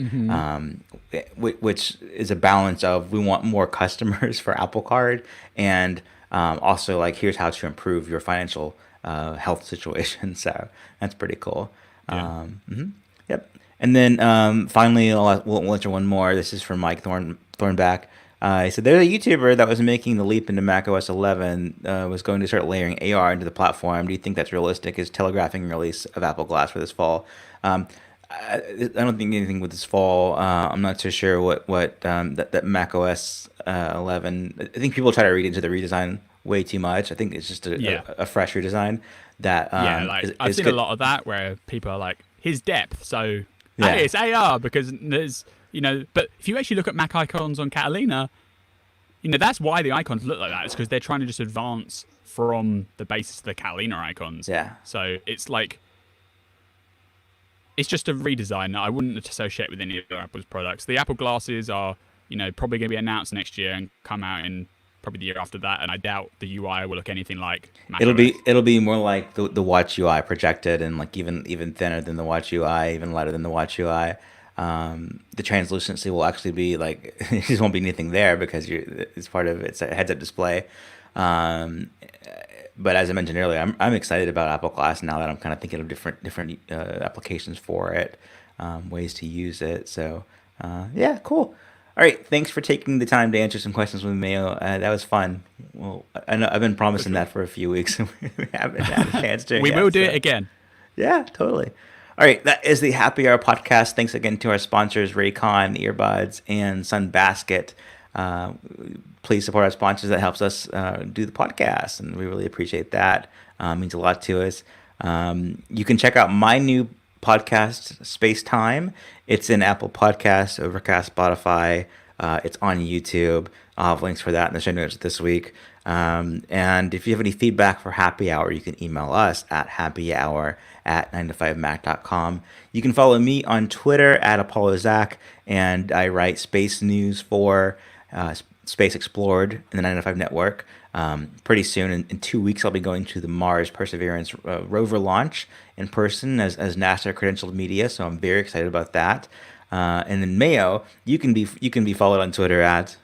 S1: which is a balance of we want more customers for Apple Card and also like here's how to improve your financial health situation. So that's pretty cool.
S2: Yeah.
S1: Yep. And then finally, we'll answer one more. This is from Mike Thornback. He said there's a YouTuber that was making the leap into macOS 11 was going to start layering AR into the platform. Do you think that's realistic? Is telegraphing release of Apple Glass for this fall? I don't think anything with this fall. I'm not so sure that macOS 11. I think people try to read into the redesign way too much. I think it's just a fresh redesign that
S2: I've
S1: is
S2: seen
S1: good.
S2: a lot of that where people are like his depth. So
S1: Yeah.
S2: hey, it's AR because there's But if you actually look at Mac icons on Catalina, that's why the icons look like that. It's because they're trying to just advance from the basis of the Catalina icons.
S1: Yeah.
S2: So it's like it's just a redesign that I wouldn't associate with any of Apple's products. The Apple glasses are, probably going to be announced next year and come out in probably the year after that. And I doubt the UI will look anything like Mac
S1: It'll be more like the Watch UI projected and like even thinner than the Watch UI, even lighter than the Watch UI. The translucency will actually be like it just won't be anything there because it's part of it's a heads-up display. But as I mentioned earlier, I'm excited about Apple Glass now that I'm kind of thinking of different applications for it, ways to use it. So yeah, cool. All right, thanks for taking the time to answer some questions with Mayo. That was fun. Well, I know I've been
S2: For
S1: promising
S2: sure.
S1: that for a few weeks, and we haven't had a chance to
S2: We will
S1: yet.
S2: do it
S1: So
S2: again.
S1: yeah, totally. All right, that is the Happy Hour podcast. Thanks again to our sponsors, Raycon earbuds and Sunbasket. Uh, please support our sponsors. That helps us do the podcast, and we really appreciate that. Means a lot to us. You can check out my new podcast, Space Time. It's in Apple Podcasts, Overcast, Spotify. It's on YouTube. I'll have links for that in the show notes this week. And if you have any feedback for Happy Hour, you can email us at happyhour@9to5mac.com. You can follow me on Twitter at ApolloZac, and I write space news for Space Explored in the 9to5 network. Pretty soon, in 2 weeks, I'll be going to the Mars Perseverance rover launch in person as NASA credentialed media. So I'm very excited about that. And then Mayo, you can be followed on Twitter at,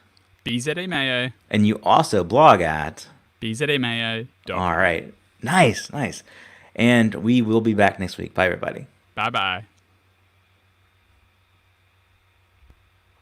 S2: BZA Mayo.
S1: and you also blog at. All
S2: BZAMayo.com.
S1: right, nice, nice. And we will be back next week. Bye, everybody.
S2: Bye bye.